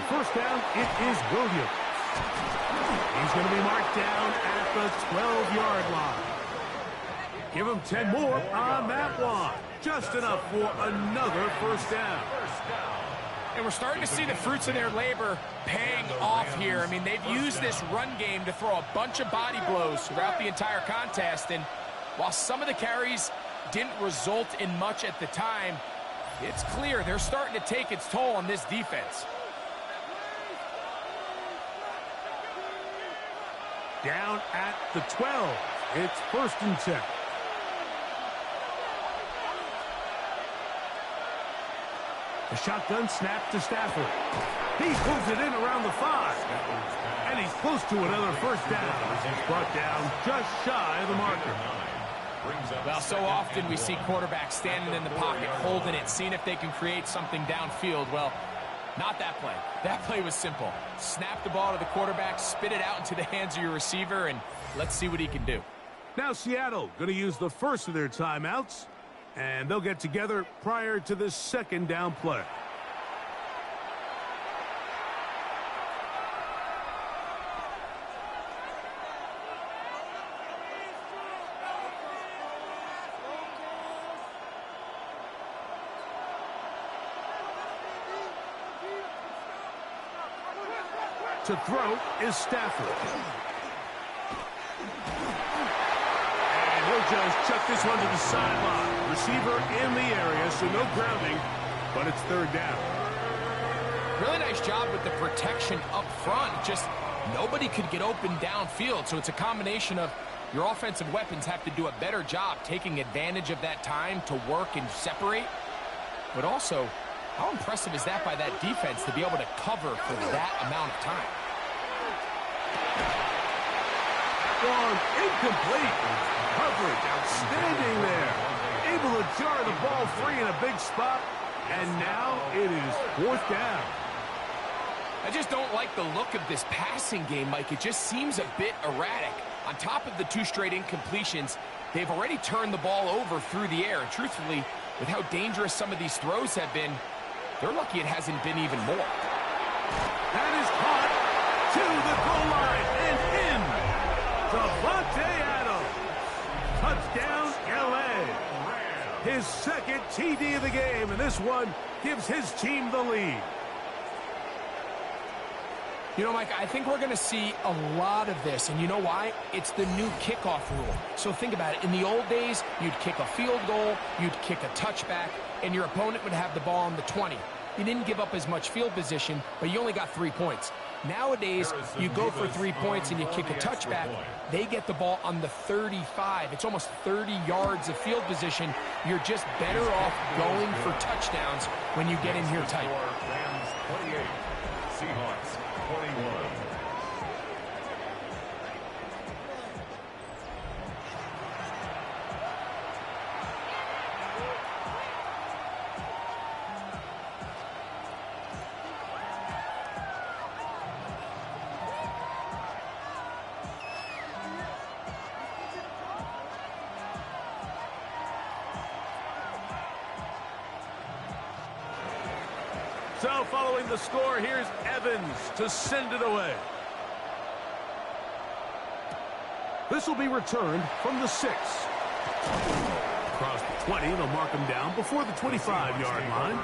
First down, it is Williams. He's going to be marked down at the 12-yard line. Give him 10 more on that one. Just enough for another first down. And we're starting to see the fruits of their labor paying off here. I mean, they've used this run game to throw a bunch of body blows throughout the entire contest. And while some of the carries didn't result in much at the time, it's clear they're starting to take its toll on this defense. Down at the 12. It's 1st and 10. The shotgun snap to Stafford. He pulls it in around the 5. And he's close to another first down. He's brought down just shy of the marker. Well, so often we see quarterbacks standing in the pocket, holding it, seeing if they can create something downfield. Well, not that play. That play was simple. Snap the ball to the quarterback, spit it out into the hands of your receiver, and let's see what he can do. Now Seattle going to use the first of their timeouts, and they'll get together prior to the 2nd down play. To throw is Stafford. And he'll just chuck this one to the sideline. Receiver in the area, so no grounding, but it's 3rd down. Really nice job with the protection up front. Just nobody could get open downfield, so it's a combination of your offensive weapons have to do a better job taking advantage of that time to work and separate, but also, how impressive is that by that defense to be able to cover for that amount of time? One incomplete. Coverage outstanding there. Able to jar the ball free in a big spot. And now it is 4th down. I just don't like the look of this passing game, Mike. It just seems a bit erratic. On top of the 2 straight incompletions, they've already turned the ball over through the air. And truthfully, with how dangerous some of these throws have been, they're lucky it hasn't been even more. That is caught to the goal line and in. Davante Adams. Touchdown, L.A. His 2nd TD of the game, and this one gives his team the lead. You know, Mike, I think we're going to see a lot of this, and you know why? It's the new kickoff rule. So think about it. In the old days, you'd kick a field goal, you'd kick a touchback, and your opponent would have the ball on the 20. You didn't give up as much field position, but you only got 3 points. Nowadays, you go for 3 points and you kick a touchback. They get the ball on the 35. It's almost 30 yards of field position. You're just better off going for touchdowns when you get in here tight. Rams 28, Seahawks 21. So following the score, here's Evans to send it away. This will be returned from the 6. Across the 20, they'll mark him down before the 25-yard line.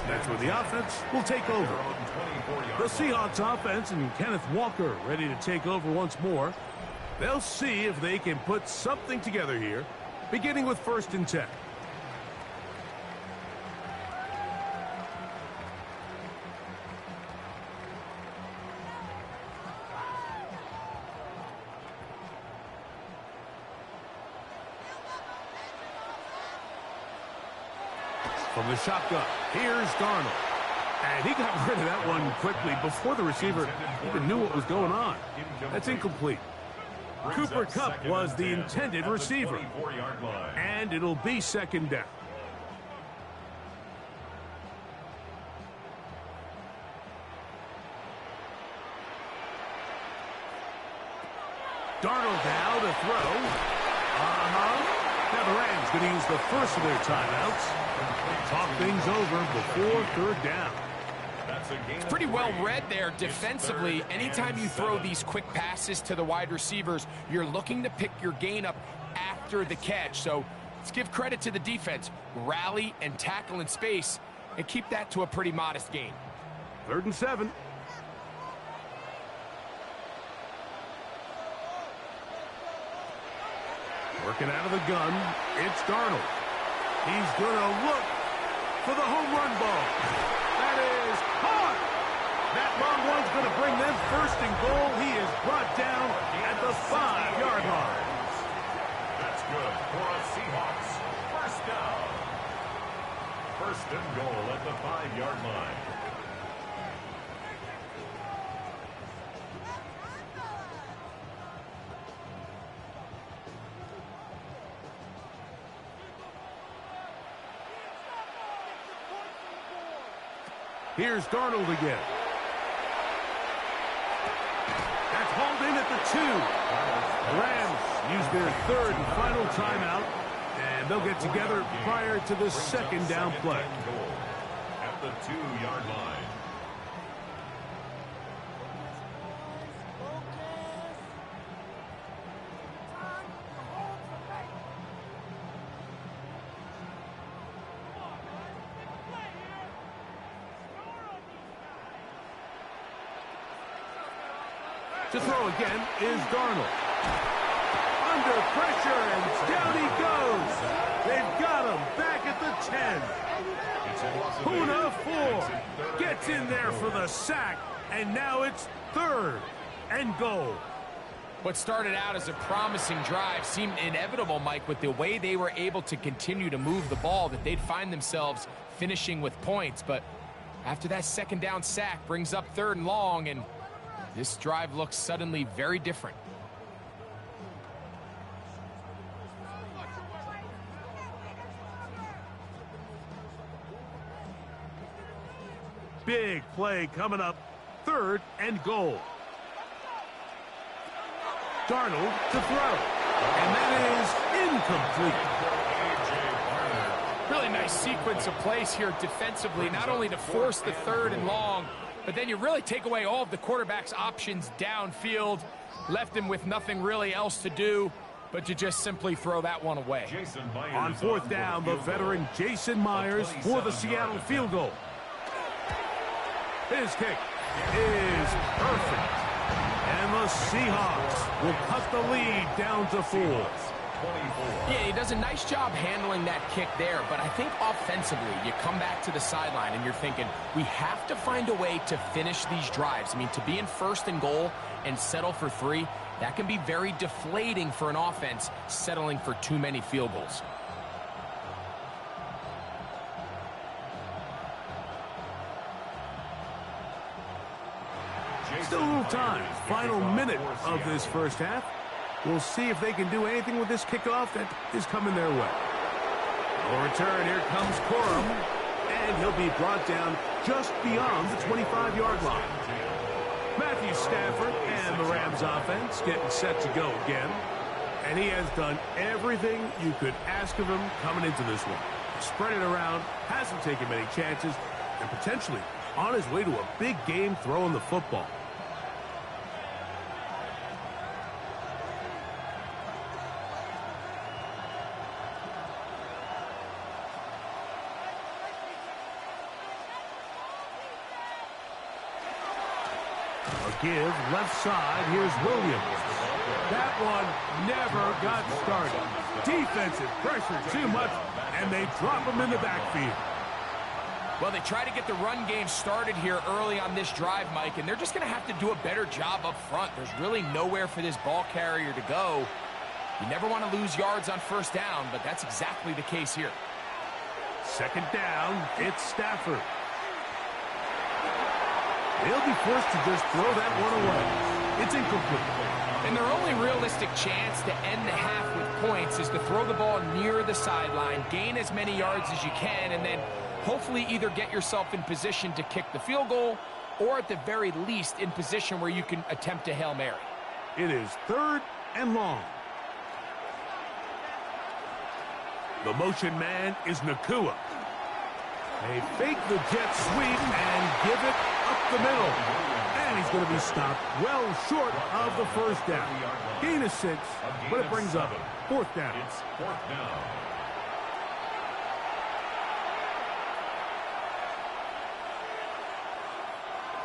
That's where the offense will take over. The Seahawks offense and Kenneth Walker ready to take over once more. They'll see if they can put something together here, beginning with 1st and 10. From the shotgun, here's Darnold. And he got rid of that one quickly before the receiver even knew what was going on. That's incomplete. Cooper Kupp was the intended receiver. And it'll be 2nd down. Darnold now to throw. Now the Rams going to use the first of their timeouts. Talk things over before 3rd down. It's pretty well read there defensively. Anytime you throw these quick passes to the wide receivers, you're looking to pick your gain up after the catch. So let's give credit to the defense. Rally and tackle in space and keep that to a pretty modest gain. 3rd and 7. Working out of the gun, it's Darnold. He's going to look for the home run ball. That is caught. That long one's going to bring them 1st and goal. He is brought down at the 5-yard line. That's good for a Seahawks 1st down. 1st and goal at the 5-yard line. Here's Darnold again. That's hauled in at the 2. The Rams use their 3rd and final timeout, and they'll get together prior to the 2nd down play. At the 2-yard line. To throw again is Darnold. Under pressure, and down he goes. They've got him back at the 10. Puna 4 gets in there for the sack, and now it's 3rd and goal. What started out as a promising drive seemed inevitable, Mike, with the way they were able to continue to move the ball, that they'd find themselves finishing with points. But after that 2nd down sack brings up 3rd and long, and this drive looks suddenly very different. Big play coming up. 3rd and goal. Darnold to throw. And that is incomplete. Really nice sequence of plays here defensively, not only to force the 3rd and long, but then you really take away all of the quarterback's options downfield, left him with nothing really else to do but to just simply throw that one away. On 4th down, the veteran Jason Myers for the Seattle field goal. His kick is perfect. And the Seahawks will cut the lead down to 4. Yeah, he does a nice job handling that kick there, but I think offensively, you come back to the sideline and you're thinking, we have to find a way to finish these drives. I mean, to be in 1st and goal and settle for 3, that can be very deflating for an offense settling for too many field goals. Still a little time. Final minute of this 1st half. We'll see if they can do anything with this kickoff that is coming their way. No return. Here comes Corum, and he'll be brought down just beyond the 25-yard line. Matthew Stafford and the Rams offense getting set to go again. And he has done everything you could ask of him coming into this one. Spread it around, hasn't taken many chances, and potentially on his way to a big game throwing the football. Give left side. Here's Williams. That one never got started. Defensive pressure too much, and they drop him in the backfield. Well, they try to get the run game started here early on this drive, Mike, and they're just going to have to do a better job up front. There's really nowhere for this ball carrier to go. You never want to lose yards on 1st down, but that's exactly the case here. 2nd down, it's Stafford. They'll be forced to just throw that one away. It's incomplete. And their only realistic chance to end the half with points is to throw the ball near the sideline, gain as many yards as you can, and then hopefully either get yourself in position to kick the field goal or at the very least in position where you can attempt a Hail Mary. It is 3rd and long. The motion man is Nakua. They fake the jet sweep and give it up the middle. And he's going to be stopped well short of the 1st down. Gain of 6, but it brings up 4th down. It's 4th down.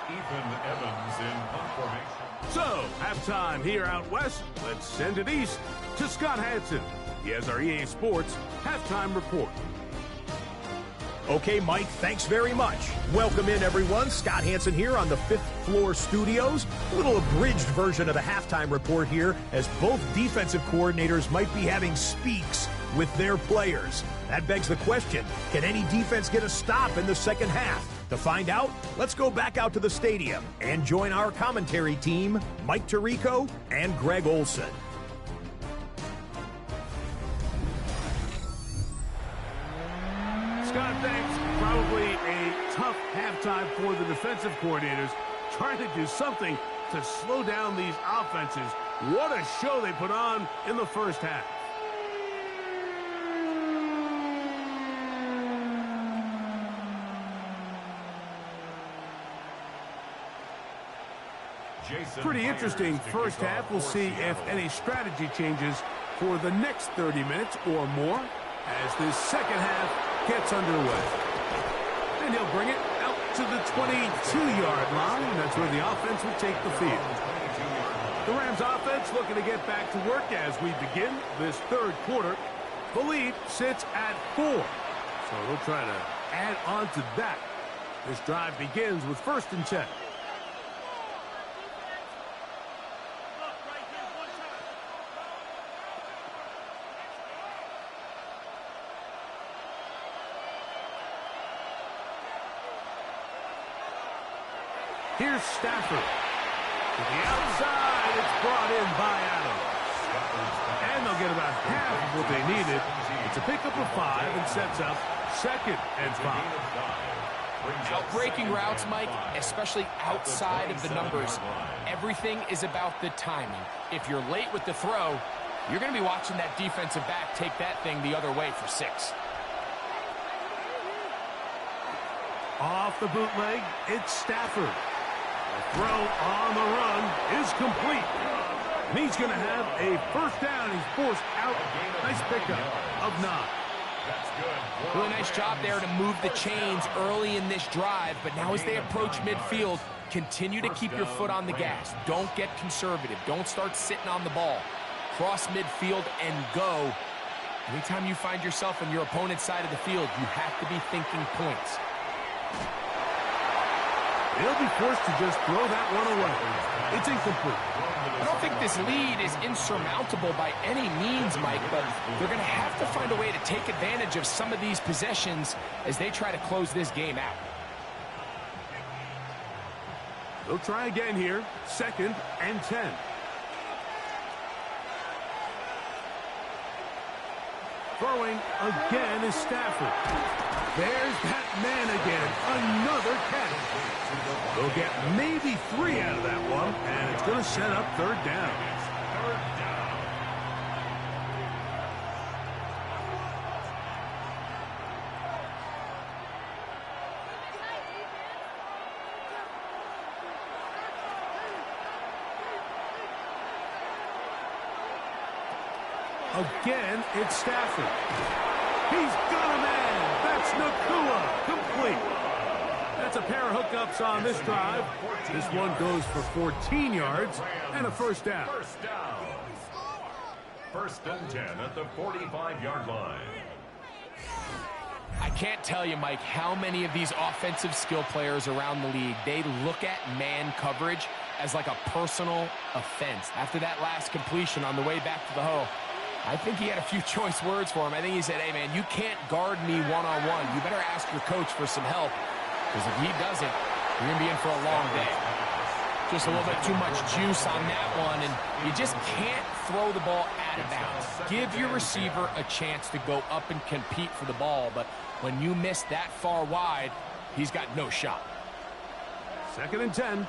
Ethan Evans in punt formation. So, halftime here out west. Let's send it east to Scott Hansen. He has our EA Sports halftime report. Okay, Mike, thanks very much. Welcome in, everyone. Scott Hansen here on the 5th floor studios. A little abridged version of the halftime report here, as both defensive coordinators might be having speaks with their players. That begs the question, can any defense get a stop in the second half? To find out, let's go back out to the stadium and join our commentary team, Mike Tirico and Greg Olson. Scott, thanks. Probably a tough halftime for the defensive coordinators, trying to do something to slow down these offenses. What a show they put on in the first half. Pretty interesting first half. We'll see if any strategy changes for the next 30 minutes or more as this second half gets underway. And he'll bring it out to the 22-yard line. That's where the offense will take the field. The Rams offense looking to get back to work as we begin this third quarter. The lead sits at 4. So they'll try to add on to that. This drive begins with 1st and 10. Here's Stafford. To the outside, it's brought in by Adams. And they'll get about half of what they needed. It's a pickup of 5 and sets up 2nd and 5. Outbreaking routes, Mike, especially outside of the numbers, everything is about the timing. If you're late with the throw, you're going to be watching that defensive back take that thing the other way for 6. Off the bootleg, it's Stafford. The throw on the run is complete. And he's going to have a first down. He's forced out. Nice pickup of 9. Really nice job there to move the chains early in this drive, but now as they approach midfield, continue to keep your foot on the gas. Don't get conservative. Don't start sitting on the ball. Cross midfield and go. Anytime you find yourself on your opponent's side of the field, you have to be thinking points. They'll be forced to just throw that one away. It's incomplete. I don't think this lead is insurmountable by any means, Mike, but they're going to have to find a way to take advantage of some of these possessions as they try to close this game out. They'll try again here. 2nd and 10. Throwing again is Stafford. There's that man again. Another catch. They'll get maybe 3 out of that one, and it's going to set up 3rd down. Again, it's Stafford. He's got a man. That's Nakua. Complete. That's a pair of hookups on this drive. This one goes for 14 yards and a first down. 1st and 10 at the 45-yard line. I can't tell you, Mike, how many of these offensive skill players around the league, they look at man coverage as like a personal offense. After that last completion on the way back to the huddle, I think he had a few choice words for him. I think he said, hey, man, you can't guard me one-on-one. You better ask your coach for some help, because if he doesn't, you're going to be in for a long day. Just a little bit too much juice on that one, and you just can't throw the ball out of bounds. Give your receiver a chance to go up and compete for the ball, but when you miss that far wide, he's got no shot. 2nd and 10.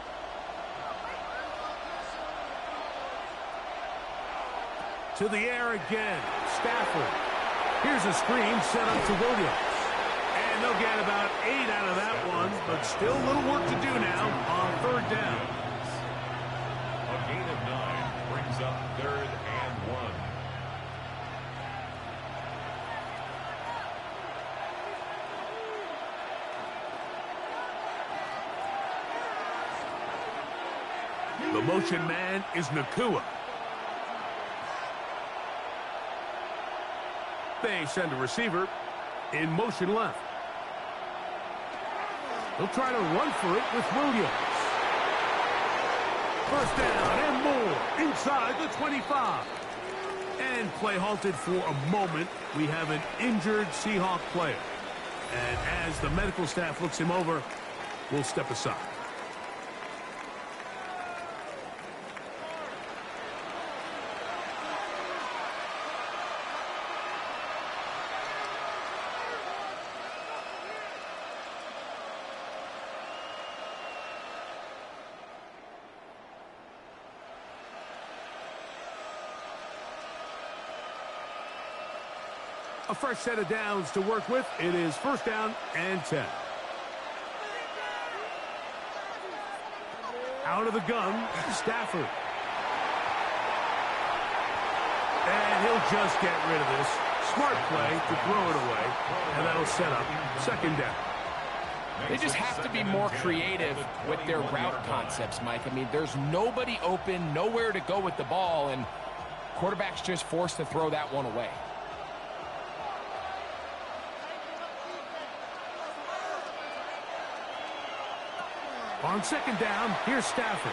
To the air again. Stafford. Here's a screen set up to Williams. And they'll get about 8 out of that one, but still a little work to do now on 3rd down. A gain of 9 brings up 3rd and 1. The motion man is Nakua. They send a receiver in motion left. They'll try to run for it with Williams. First down and more inside the 25. And play halted for a moment. We have an injured Seahawk player. And as the medical staff looks him over, we'll step aside. A fresh set of downs to work with. It is first down and 10. Out of the gun, Stafford. And he'll just get rid of this. Smart play to throw it away. And that'll set up second down. They just have to be more creative with their route concepts, Mike. I mean, there's nobody open, nowhere to go with the ball, and quarterback's just forced to throw that one away. On second down, here's Stafford.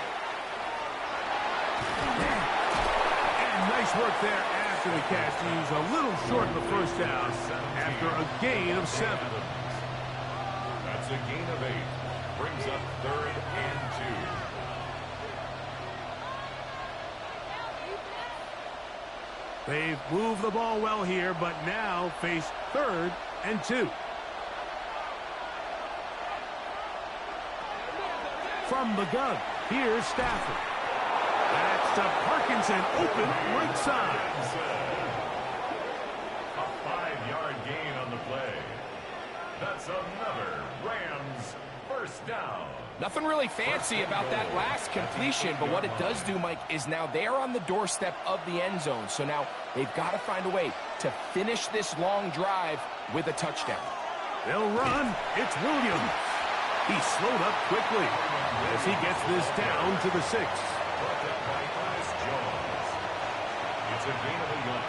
And nice work there after the catch. He's a little short of the first down after a gain of 7. That's a gain of 8. Brings up 3rd and 2. They've moved the ball well here, but now face 3rd and 2. From the gun, here's Stafford. That's to Parkinson, open right side. A 5-yard gain on the play. That's another Rams first down. Nothing really fancy about that last completion, but what it does do, Mike, is now they're on the doorstep of the end zone. So now they've got to find a way to finish this long drive with a touchdown. They'll run. It's Williams. He slowed up quickly as he gets this down to the 6. It's a gain of a yard.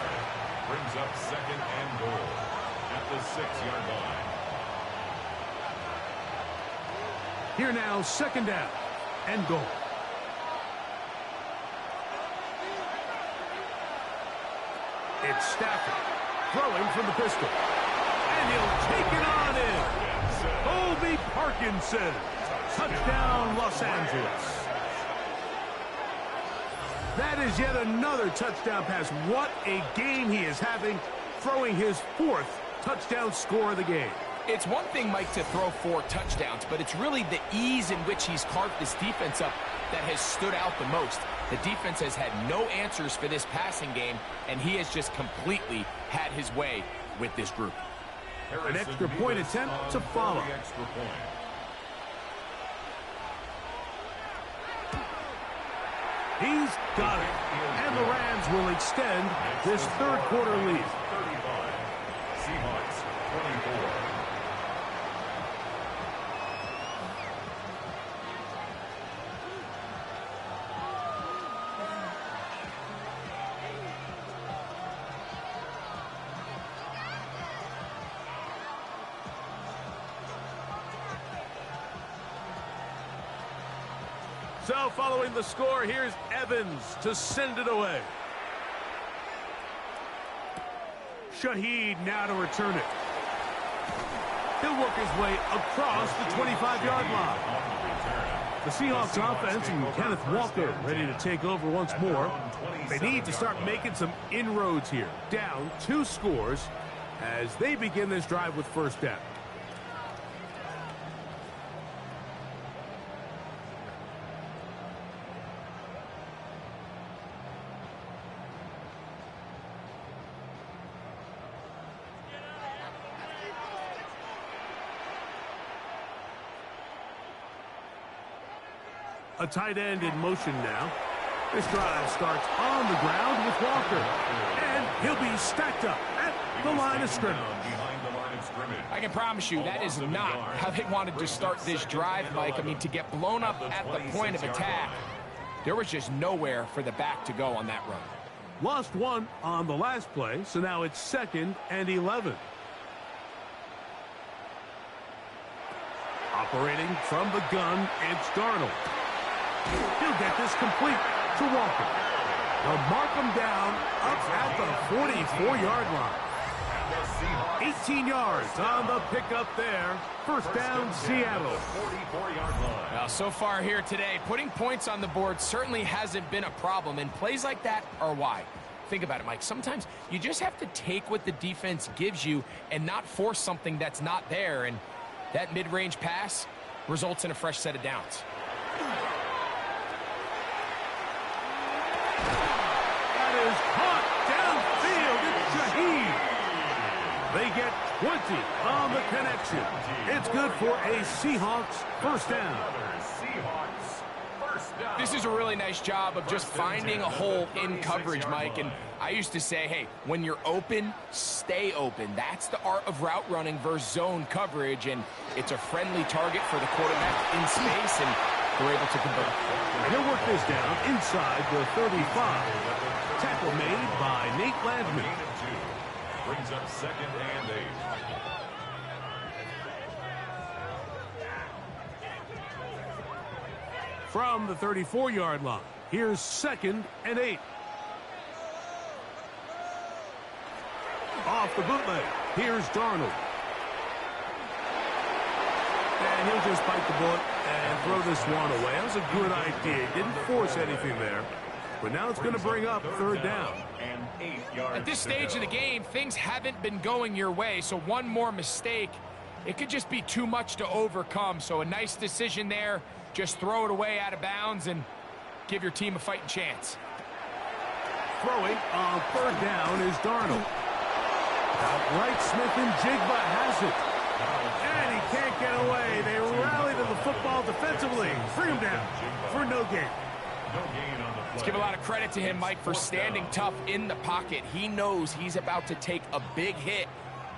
Brings up 2nd and goal at the 6-yard line. Here now, 2nd down and goal. It's Stafford throwing from the pistol. And he'll take it on in. Colby Parkinson. Touchdown, Los Angeles. That is yet another touchdown pass. What a game he is having, throwing his 4th touchdown score of the game. It's one thing, Mike, to throw 4 touchdowns, but it's really the ease in which he's carved this defense up that has stood out the most. The defense has had no answers for this passing game, and he has just completely had his way with this group. An extra point attempt to follow. He's got it. And the Rams will extend this 3rd quarter lead. 35. Seahawks 24. So following the score, here's Evans to send it away. Shaheed now to return it. He'll work his way across the 25-yard line. The Seahawks offense and Kenneth Walker ready to take over once more. They need to start making some inroads here. Down 2 scores as they begin this drive with first down. A tight end in motion now. This drive starts on the ground with Walker. And he'll be stacked up at the line of scrimmage. I can promise you that is not how they wanted to start this drive, Mike. I mean, to get blown up at the point of attack, There was just nowhere for the back to go on that run. Lost one on the last play, so now it's 2nd and 11. Operating from the gun, it's Darnold. He'll get this complete to Walker. They'll mark him down up at the 44-yard line. 18 yards on the pickup there. First down, Seattle. Well, so far here today, putting points on the board certainly hasn't been a problem, and plays like that are why. Think about it, Mike. Sometimes you just have to take what the defense gives you and not force something that's not there, and that mid-range pass results in a fresh set of downs. That is caught downfield. It's Shaheed. They get 20 on the connection. It's good for a Seahawks first down. This is a really nice job of just finding a hole in coverage, Mike. And I used to say, hey, when you're open, stay open. That's the art of route running versus zone coverage. And it's a friendly target for the quarterback in space, and they're able to convert. He'll work this down inside the 35. Tackle made by Nate Landman. Brings up 2nd and 8. From the 34-yard line, here's 2nd and 8. Off the bootleg, here's Darnold. And he'll just bite the bullet and throw this one away. That was a good idea. Didn't force anything there. But now it's going to bring up 3rd down. And 8 yards. At this stage of the game, things haven't been going your way, so one more mistake, it could just be too much to overcome. So a nice decision there. Just throw it away out of bounds and give your team a fighting chance. Throwing on 3rd down is Darnold. Outright Smith and Jigba has it. And he can't get away. They rally to the football defensively. Bring him down for no gain. Let's give a lot of credit to him, Mike, for standing tough in the pocket. He knows he's about to take a big hit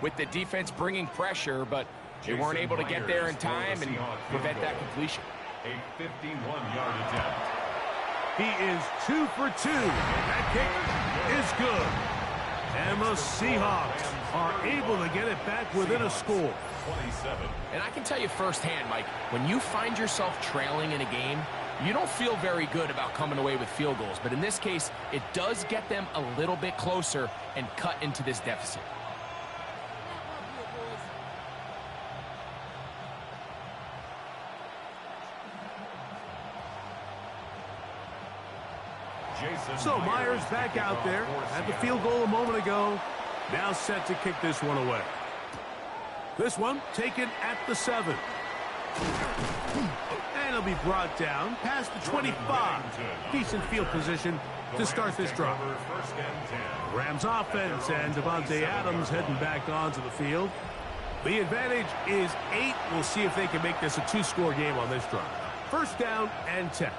with the defense bringing pressure, but they weren't able to get there in time and prevent that completion. A 51-yard attempt. He is 2 for 2. That kick is good. And the Seahawks are able to get it back within a score. 27. And I can tell you firsthand, Mike, when you find yourself trailing in a game, you don't feel very good about coming away with field goals. But in this case, it does get them a little bit closer and cut into this deficit. So Myers back out there, had the field goal a moment ago, now set to kick this one away. This one taken at the 7. And it'll be brought down past the 25. Decent field position to start this drive. Rams offense and Devontae Adams heading back onto the field. The advantage is 8. We'll see if they can make this a 2-score game on this drive. First down and 10.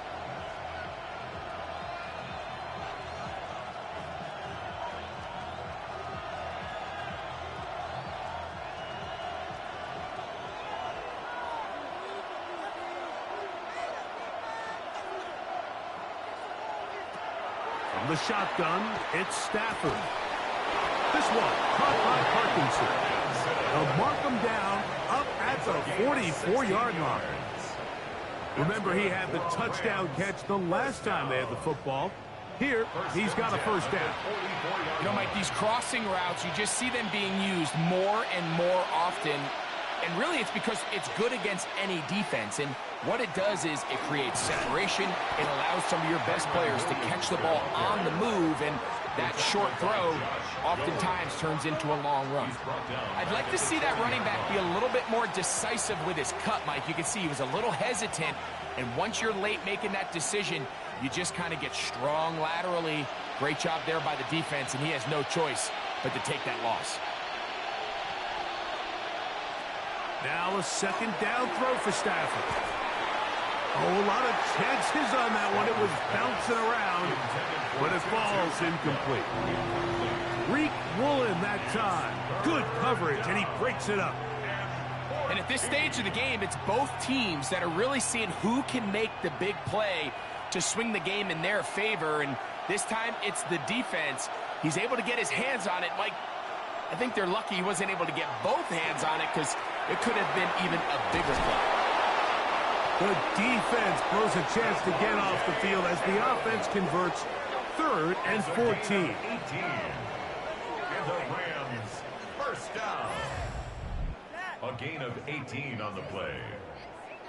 From the shotgun, it's Stafford. This one caught by Parkinson. They'll mark him down up at the 44-yard line. Remember, he had the touchdown catch the last time they had the football. Here, he's got a first down. You know, Mike, these crossing routes, you just see them being used more and more often. And really, it's because it's good against any defense. And what it does is it creates separation. It allows some of your best players to catch the ball on the move. And that short throw oftentimes turns into a long run. I'd like to see that running back be a little bit more decisive with his cut, Mike. You can see he was a little hesitant. And once you're late making that decision, you just kind of get strong laterally. Great job there by the defense, and he has no choice but to take that loss. Now a second down throw for Stafford. Oh, a lot of chances on that one. It was bouncing around, but it falls incomplete. Reek Woolen that time. Good coverage, and he breaks it up. And at this stage of the game, it's both teams that are really seeing who can make the big play to swing the game in their favor, and this time it's the defense. He's able to get his hands on it. Mike, I think they're lucky he wasn't able to get both hands on it because it could have been even a bigger play. The defense blows a chance to get off the field as the offense converts 3rd and 14. And the Rams, first down. A gain of 18 on the play.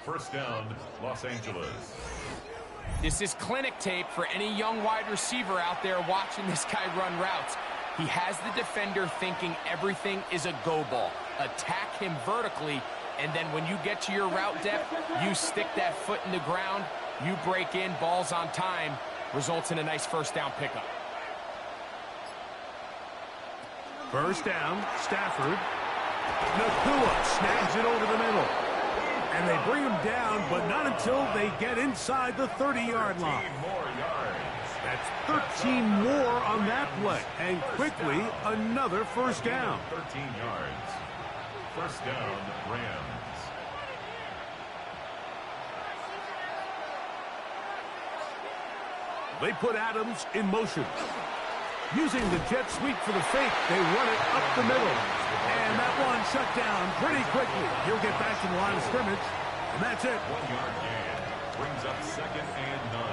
First down, Los Angeles. This is clinic tape for any young wide receiver out there watching this guy run routes. He has the defender thinking everything is a go ball. Attack him vertically, and then when you get to your route depth, you stick that foot in the ground, you break in, balls on time, results in a nice first down pickup. First down, Stafford. Nakua snags it over the middle. And they bring him down, but not until they get inside the 30-yard line. That's 13 more on that play. And quickly, another first down. 13 yards. First down, Rams. They put Adams in motion. Using the jet sweep for the fake, they run it up the middle. And that one shut down pretty quickly. He'll get back to the line of scrimmage, and that's it. 1 yard gain brings up 2nd and 9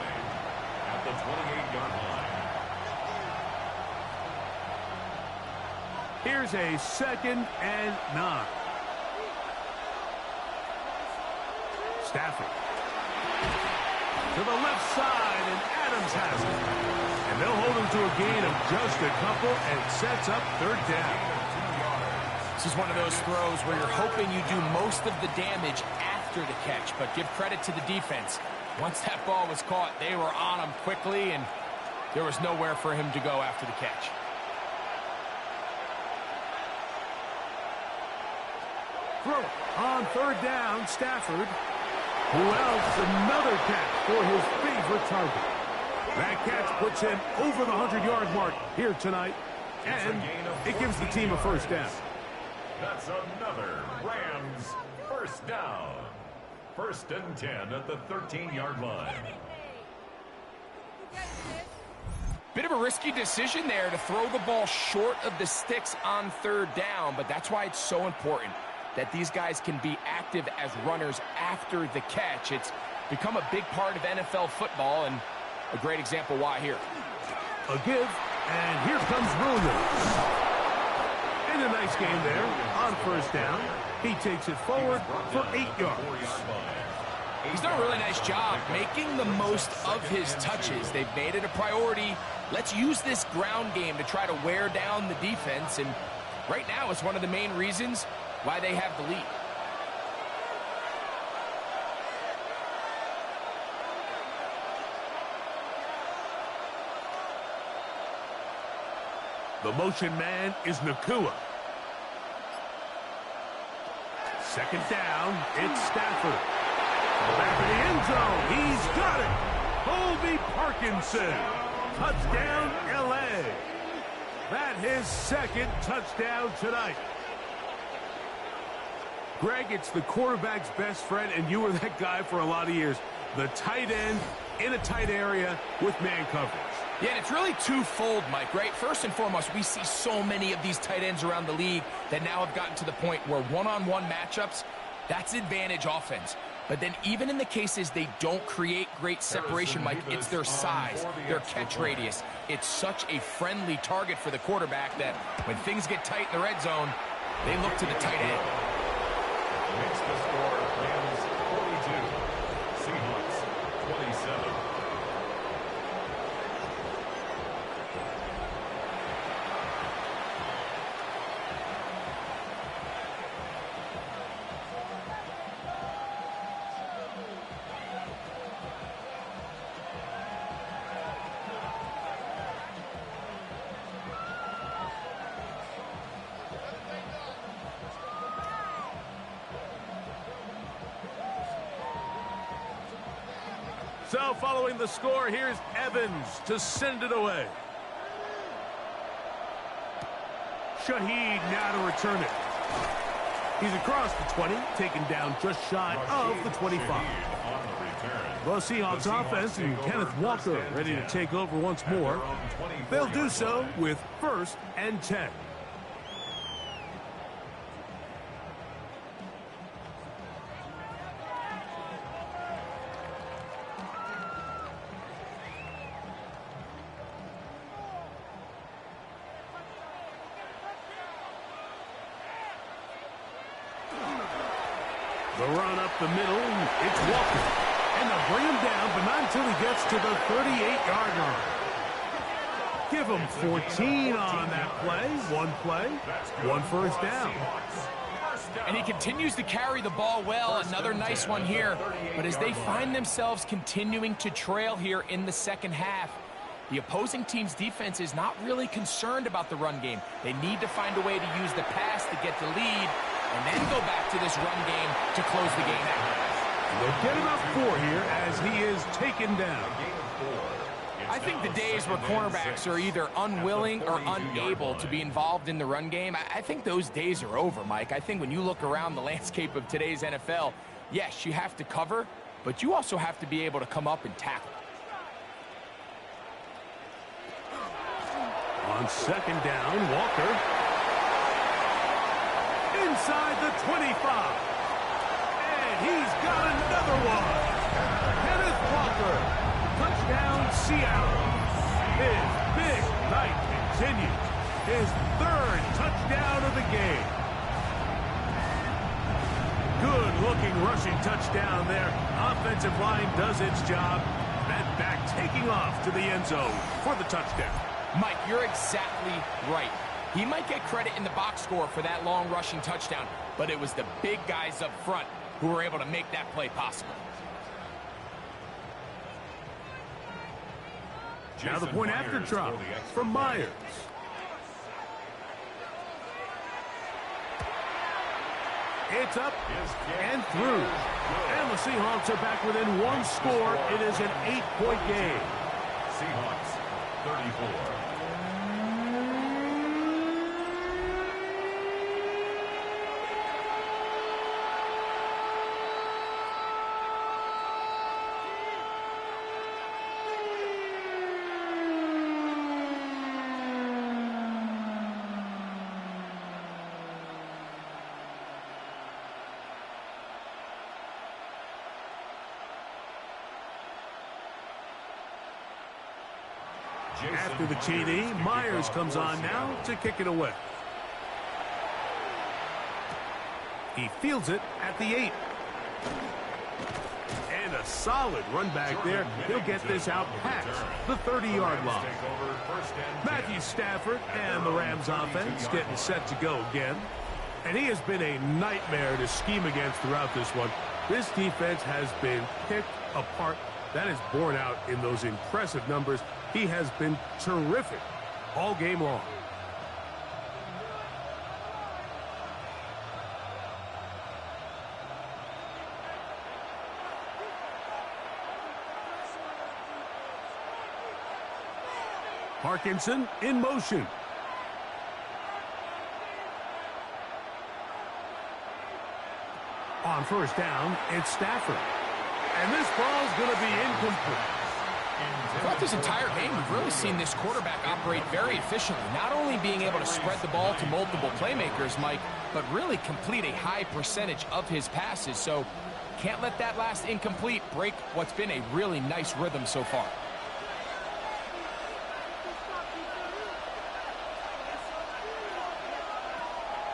at the 28-yard line. Here's a 2nd and 9. Stafford. To the left side, and Adams has it. And they'll hold him to a gain of just a couple and sets up 3rd down. This is one of those throws where you're hoping you do most of the damage after the catch, but give credit to the defense. Once that ball was caught, they were on him quickly, and there was nowhere for him to go after the catch. Throw on 3rd down, Stafford. Who else? Another catch for his favorite target. That catch puts him over the 100-yard mark here tonight, and it gives the team a first down. That's another Rams first down. 1st and 10 at the 13-yard line. Bit of a risky decision there to throw the ball short of the sticks on 3rd down, but that's why it's so important that these guys can be active as runners after the catch. It's become a big part of NFL football, and a great example why here. A give, and here comes Williams. And a nice game there on 1st down. He takes it forward for 8 yards. He's done a really nice job making the most of his touches. They've made it a priority. Let's use this ground game to try to wear down the defense, and right now it's one of the main reasons why they have the lead. The motion man is Nakua. 2nd down, it's Stafford. Back in the end zone, he's got it. Colby Parkinson, touchdown LA. That's his 2nd touchdown tonight. Greg, it's the quarterback's best friend, and you were that guy for a lot of years. The tight end in a tight area with man coverage. Yeah, and it's really twofold, Mike, right? First and foremost, we see so many of these tight ends around the league that now have gotten to the point where one-on-one matchups, that's advantage offense. But then even in the cases they don't create great separation, Mike, it's their size, their catch radius. It's such a friendly target for the quarterback that when things get tight in the red zone, they look to the tight end. Makes the score Rams 42, Seahawks 27. So following the score, here's Evans to send it away. Shaheed now to return it. He's across the 20, taken down just shy of the 25. On the return. The Seahawks offense and Kenneth Walker ready to take over once more. They'll do so with 1st and 10. The run up the middle, it's Walker. And they'll bring him down, but not until he gets to the 38-yard line. Give him 14 on that play. One first down. And he continues to carry the ball well. Another nice one here. But as they find themselves continuing to trail here in the second half, the opposing team's defense is not really concerned about the run game. They need to find a way to use the pass to get the lead and then go back to this run game to close the game out. They'll get about 4 here as he is taken down. I think the days where cornerbacks are either unwilling or unable to be involved in the run game, I think those days are over, Mike. I think when you look around the landscape of today's NFL, yes, you have to cover, but you also have to be able to come up and tackle. On 2nd down, Walker. Inside the 25. And he's got another one. Kenneth Walker. Touchdown, Seattle. His big night continues. His 3rd touchdown of the game. Good-looking rushing touchdown there. Offensive line does its job. That back taking off to the end zone for the touchdown. Mike, you're exactly right. He might get credit in the box score for that long rushing touchdown, but it was the big guys up front who were able to make that play possible. Now the point after drop from Myers. It's up and through. And the Seahawks are back within 1 score. It is an 8-point game. Seahawks 34. After the TD, Myers comes on now to kick it away. He fields it at the 8. And a solid run back there. He'll get this out past the 30-yard line. Matthew Stafford and the Rams offense getting set to go again. And he has been a nightmare to scheme against throughout this one. This defense has been picked apart. That is borne out in those impressive numbers. He has been terrific all game long. Parkinson in motion. On 1st down, it's Stafford. And this ball's going to be incomplete. Throughout this entire game, we've really seen this quarterback operate very efficiently, not only being able to spread the ball to multiple playmakers, Mike, but really complete a high percentage of his passes. So can't let that last incomplete break what's been a really nice rhythm so far.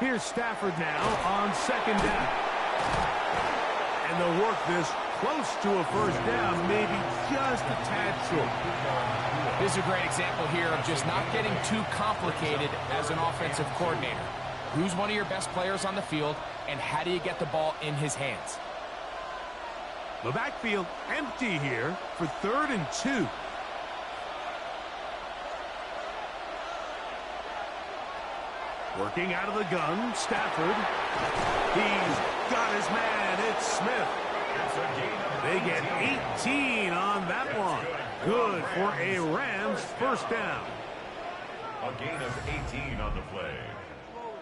Here's Stafford now on 2nd down. And they'll work this close to a 1st down, maybe just a tad short. This is a great example here of just not getting too complicated as an offensive coordinator. Who's one of your best players on the field, and how do you get the ball in his hands? The backfield empty here for 3rd and 2. Working out of the gun, Stafford. He's got his man. It's Smith. They get 18 on that one. Good for a Rams 1st down. A gain of 18 on the play.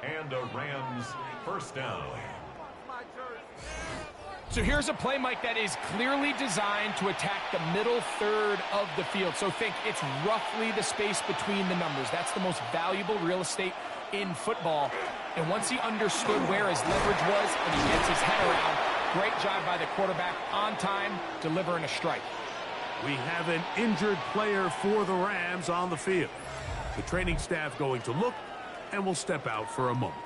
And a Rams 1st down. So here's a play, Mike, that is clearly designed to attack the middle third of the field. So think it's roughly the space between the numbers. That's the most valuable real estate in football. And once he understood where his leverage was and he gets his head around, great job by the quarterback on time, delivering a strike. We have an injured player for the Rams on the field. The training staff going to look and will step out for a moment.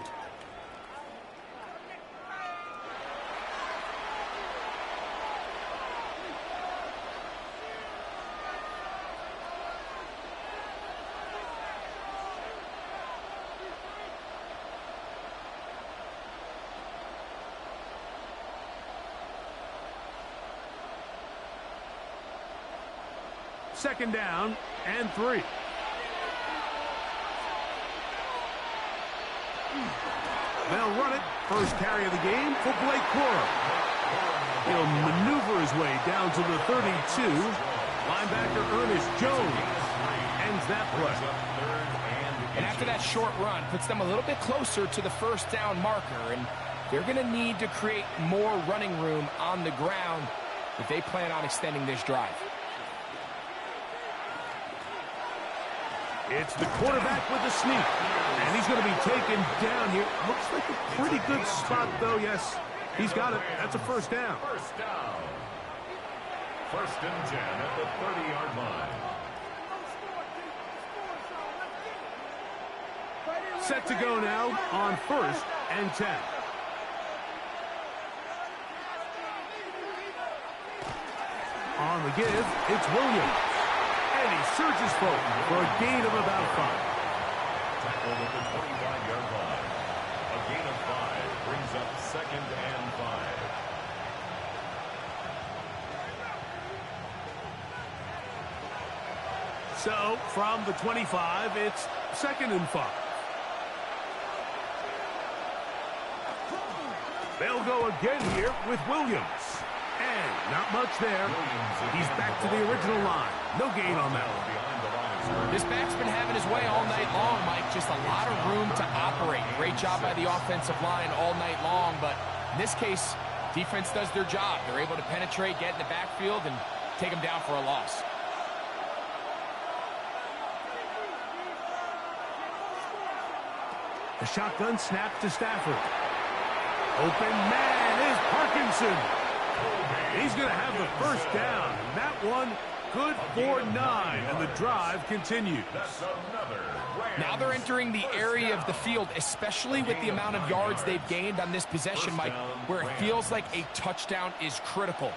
Second down and 3. They'll run it. First carry of the game for Blake Corum. He'll maneuver his way down to the 32. Linebacker Ernest Jones ends that play. And after that short run, puts them a little bit closer to the first down marker. And they're going to need to create more running room on the ground if they plan on extending this drive. It's the quarterback with the sneak. And he's going to be taken down here. Looks like a pretty good spot, though. Yes, he's got it. That's a first down. First down. First and 10 at the 30-yard line. Set to go now on first and 10. On the give, it's Williams. And he surges forward for a gain of about 5. Tackled at the 25-yard line. A gain of 5 brings up second and 5. So, from the 25, it's second and 5. They'll go again here with Williams. And not much there. He's back to the original line. No gain on that one. This back's been having his way all night long, Mike. Just a lot of room to operate. Great job by the offensive line all night long. But in this case, defense does their job. They're able to penetrate, get in the backfield, and take them down for a loss. A shotgun snap to Stafford. Open man is Parkinson. He's going to have the first down. And that one good for 9. And the drive continues. Now they're entering the area of the field, especially with the amount of yards they've gained on this possession, Mike, where it feels like a touchdown is critical.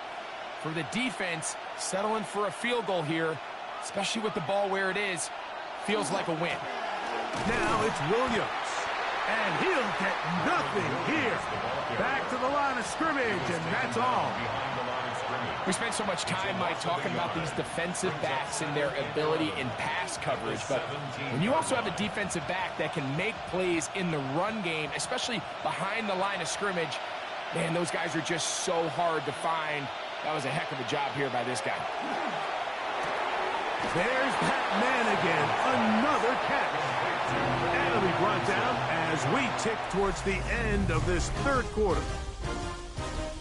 For the defense, settling for a field goal here, especially with the ball where it is, feels like a win. Now it's Williams. And he'll get nothing here. Back to the line of scrimmage, and that's all. We spent so much time, Mike, talking about these defensive backs and their ability in pass coverage. But when you also have a defensive back that can make plays in the run game, especially behind the line of scrimmage, man, those guys are just so hard to find. That was a heck of a job here by this guy. There's that man again. Another catch. And he'll be brought down as we tick towards the end of this third quarter.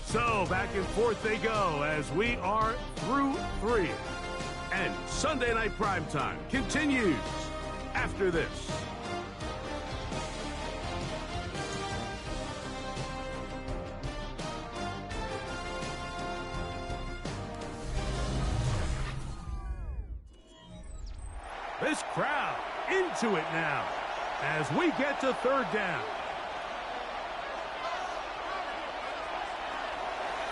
So back and forth they go as we are through 3. And Sunday Night Primetime continues after this. This crowd into it now as we get to third down.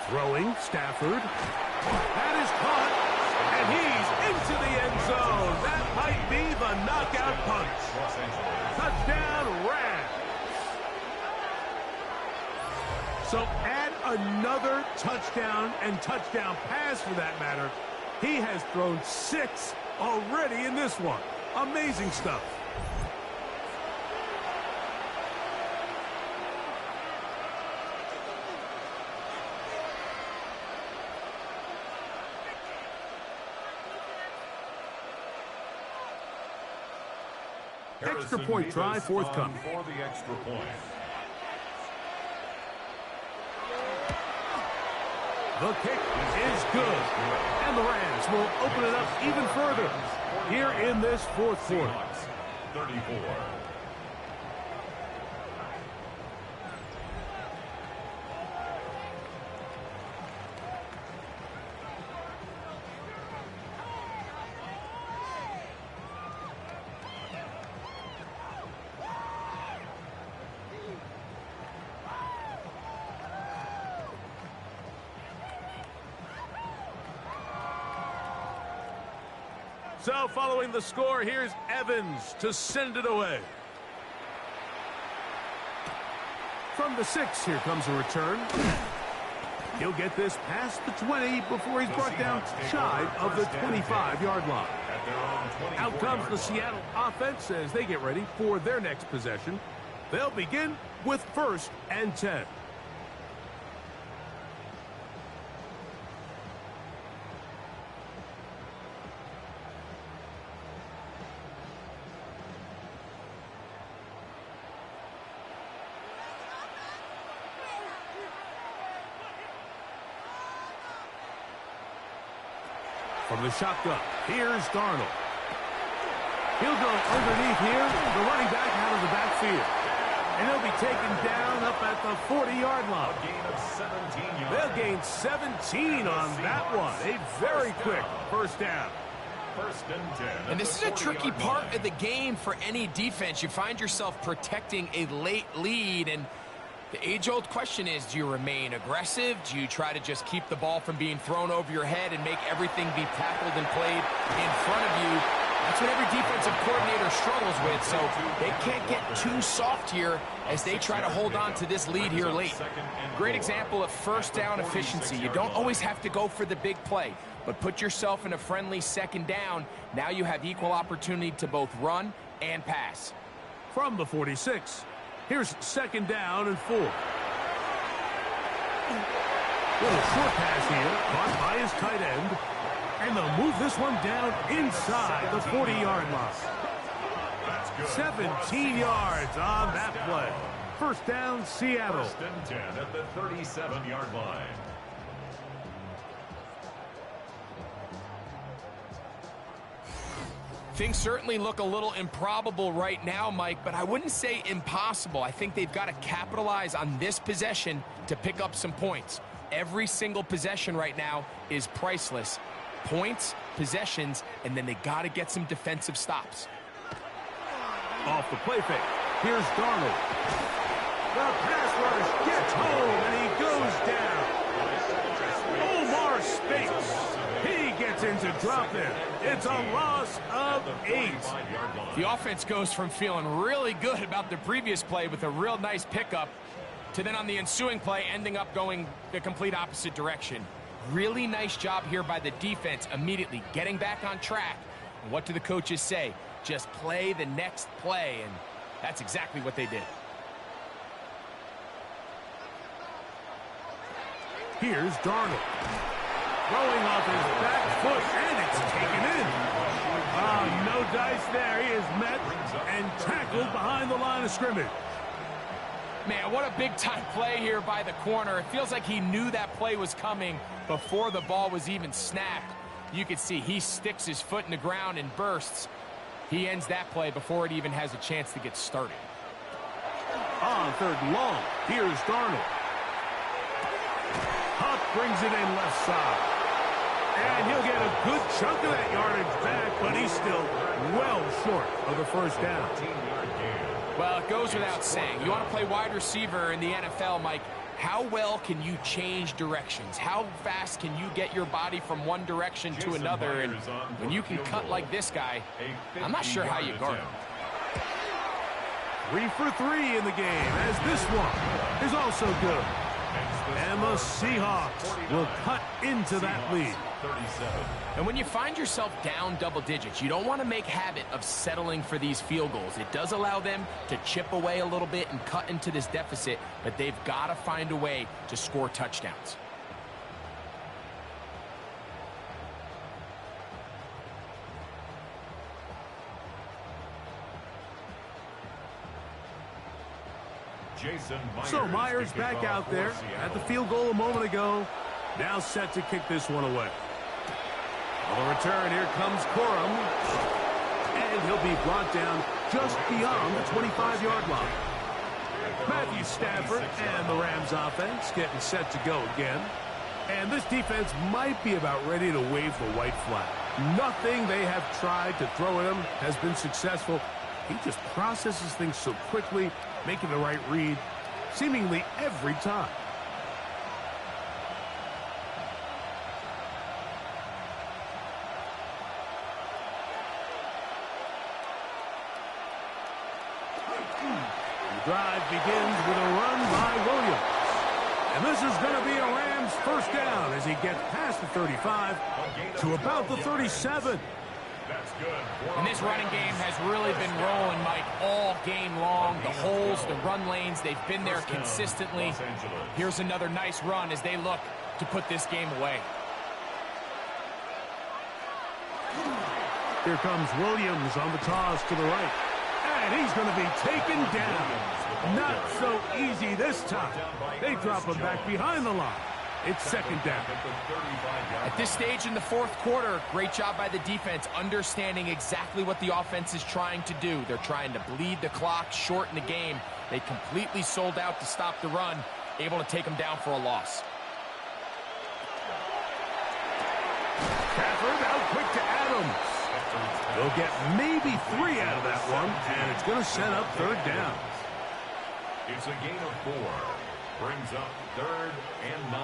Throwing, Stafford. That is caught, and he's into the end zone. That might be the knockout punch. Touchdown, Rams. So add another touchdown and touchdown pass for that matter. He has thrown 6 already in this one. Amazing stuff. Extra point try forthcoming. For the extra point. The kick is good. And the Rams will open it up even further here in this fourth quarter. 34. So following the score, here's Evans to send it away. From the 6, here comes a return. He'll get this past the 20 before he's brought down shy of the 25-yard line. Out comes the Seattle offense as they get ready for their next possession. They'll begin with 1st and 10. From the shotgun, here's Darnold. He'll go underneath here, the running back out of the backfield. And he'll be taken down up at the 40-yard line. A gain of 17 yards. They'll gain 17 on that one. A very quick first down. 1st and 10. And this is a tricky part of the game for any defense. You find yourself protecting a late lead, and the age-old question is, do you remain aggressive? Do you try to just keep the ball from being thrown over your head and make everything be tackled and played in front of you? That's what every defensive coordinator struggles with, so they can't get too soft here as they try to hold on to this lead here late. Great example of first down efficiency. You don't always have to go for the big play, but put yourself in a friendly 2nd down. Now you have equal opportunity to both run and pass. From the 46. Here's 2nd down and 4. Little short pass here, caught by his tight end. And they'll move this one down inside the 40-yard line. 17 yards on that play. First down, Seattle. 1st and 10 at the 37-yard line. Things certainly look a little improbable right now, Mike, but I wouldn't say impossible. I think they've got to capitalize on this possession to pick up some points. Every single possession right now is priceless. Points, possessions, and then they got to get some defensive stops. Off the play fake. Here's Darnold. The pass rush gets home, and he goes down. Omar Speights. He gets into drop in. It's a loss of 8. The offense goes from feeling really good about the previous play with a real nice pickup to then on the ensuing play ending up going the complete opposite direction. Really nice job here by the defense immediately getting back on track. And what do the coaches say? Just play the next play, and that's exactly what they did. Here's Darnold. Throwing off his back foot, and it's taken in. No dice there. He is met and tackled behind the line of scrimmage. Man, what a big-time play here by the corner. It feels like he knew that play was coming before the ball was even snapped. You can see he sticks his foot in the ground and bursts. He ends that play before it even has a chance to get started. On 3rd and long, here's Darnold. Huff brings it in left side. And he'll get a good chunk of that yardage back, but he's still well short of the first down. Well, it goes without saying. You want to play wide receiver in the NFL, Mike, how well can you change directions? How fast can you get your body from one direction to another? And when you can cut like this guy, I'm not sure how you guard him. 3 for 3 in the game, as this one is also good. And the Seahawks will cut into that lead. 37. And when you find yourself down double digits, you don't want to make habit of settling for these field goals. It does allow them to chip away a little bit and cut into this deficit, but they've got to find a way to score touchdowns. Jason Myers So Myers back out there at the field goal a moment ago. Now set to kick this one away. On the return, here comes Corum. And he'll be brought down just beyond the 25-yard line. Matthew Stafford and the Rams offense getting set to go again. And this defense might be about ready to wave the white flag. Nothing they have tried to throw at him has been successful. He just processes things so quickly, making the right read seemingly every time. The drive begins with a run by Williams. And this is going to be a Rams first down as he gets past the 35 to about the 37. And this running game has really been rolling, Mike, all game long. The holes, the run lanes, they've been there consistently. Here's another nice run as they look to put this game away. Here comes Williams on the toss to the right. And he's going to be taken down. Not so easy this time. They drop him back behind the line. It's second down. At this stage in the fourth quarter, great job by the defense, understanding exactly what the offense is trying to do. They're trying to bleed the clock, shorten the game. They completely sold out to stop the run, able to take them down for a loss. Stafford out quick to Adams. They'll get maybe 3 out of that one, and it's going to set up third down. It's a gain of 4. Brings up 3rd and 9.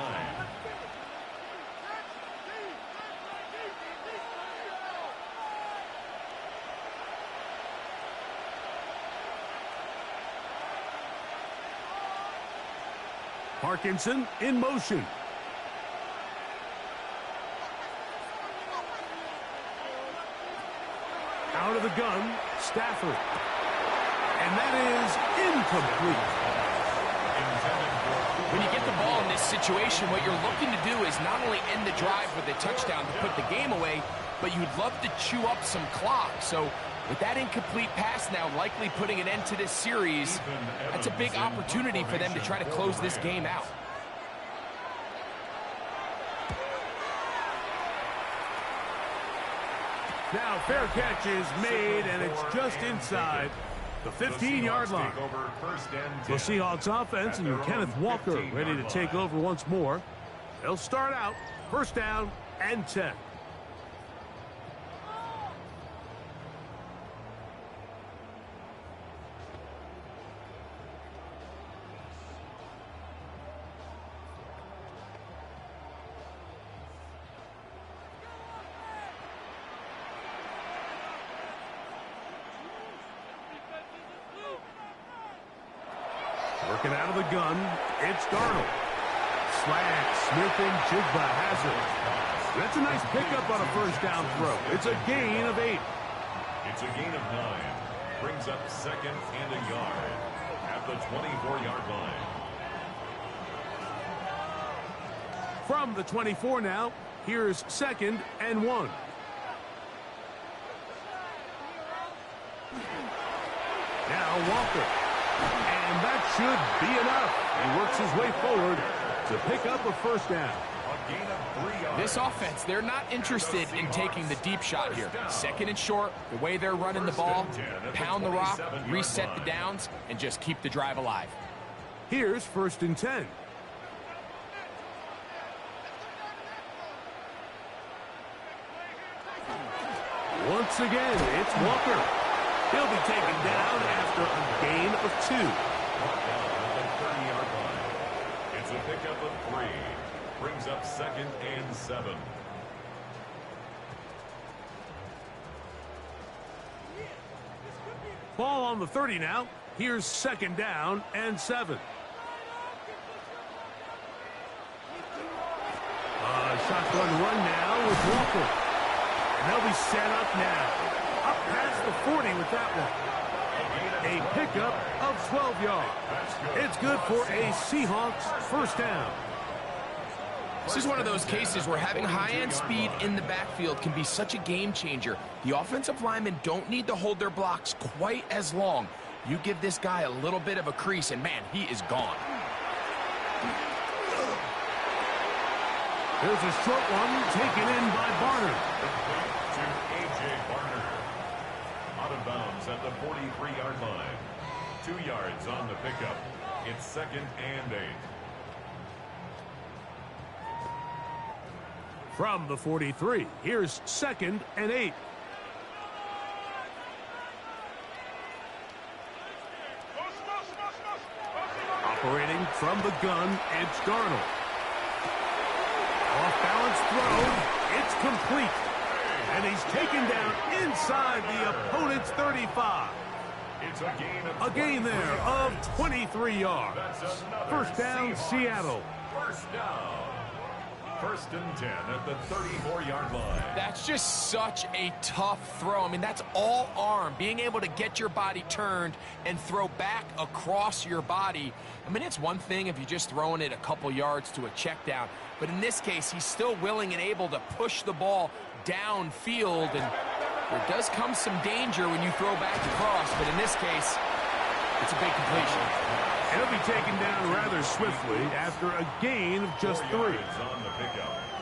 Parkinson in motion. Out of the gun, Stafford. And that is incomplete. When you get the ball in this situation, what you're looking to do is not only end the drive with a touchdown to put the game away, but you'd love to chew up some clock. So with that incomplete pass now likely putting an end to this series, that's a big opportunity for them to try to close this game out. Now fair catch is made, and it's just inside the 15-yard line. The Seahawks offense and Kenneth Walker ready to take over once more. They'll start out first down and 10. Working out of the gun, it's Darnold. Slant, Smith and Jigba has it. That's a nice pickup on a first down throw. It's a gain of 8. It's a gain of 9. Brings up 2nd and a yard at the 24-yard line. From the 24 now, here's 2nd and 1. Now Walker. And that should be enough. He works his way forward to pick up a first down. This offense, they're not interested in taking the deep shot here. 2nd and short, the way they're running the ball, pound the rock, reset the downs, and just keep the drive alive. Here's 1st and 10. Once again, it's Walker. He'll be taken down after a gain of 2. It's a pickup of 3. Brings up 2nd and 7. Ball on the 30 now. Here's 2nd down and 7. Shotgun run now with Walker. And they'll be set up now. Up past the 40 with that one. A pickup of 12 yards. It's good for a Seahawks first down. This is one of those cases where having high-end speed in the backfield can be such a game changer. The offensive linemen don't need to hold their blocks quite as long. You give this guy a little bit of a crease, and man, he is gone. There's a short one taken in by Barner. To A.J. Barner. Out of bounds at the 43-yard line. 2 yards on the pickup. It's 2nd and 8. From the 43, here's 2nd and 8. Operating from the gun, it's Darnold. Off-balance throw, it's complete. And he's taken down inside the opponent's 35. It's a gain there of 23 yards. First down, Seahawks. Seattle. First down. 1st and 10 at the 34-yard line. That's just such a tough throw. I mean, that's all arm. Being able to get your body turned and throw back across your body. I mean, it's one thing if you're just throwing it a couple yards to a check down. But in this case, he's still willing and able to push the ball downfield. And there does come some danger when you throw back across. But in this case, it's a big completion. And he'll be taken down rather swiftly after a gain of just 3.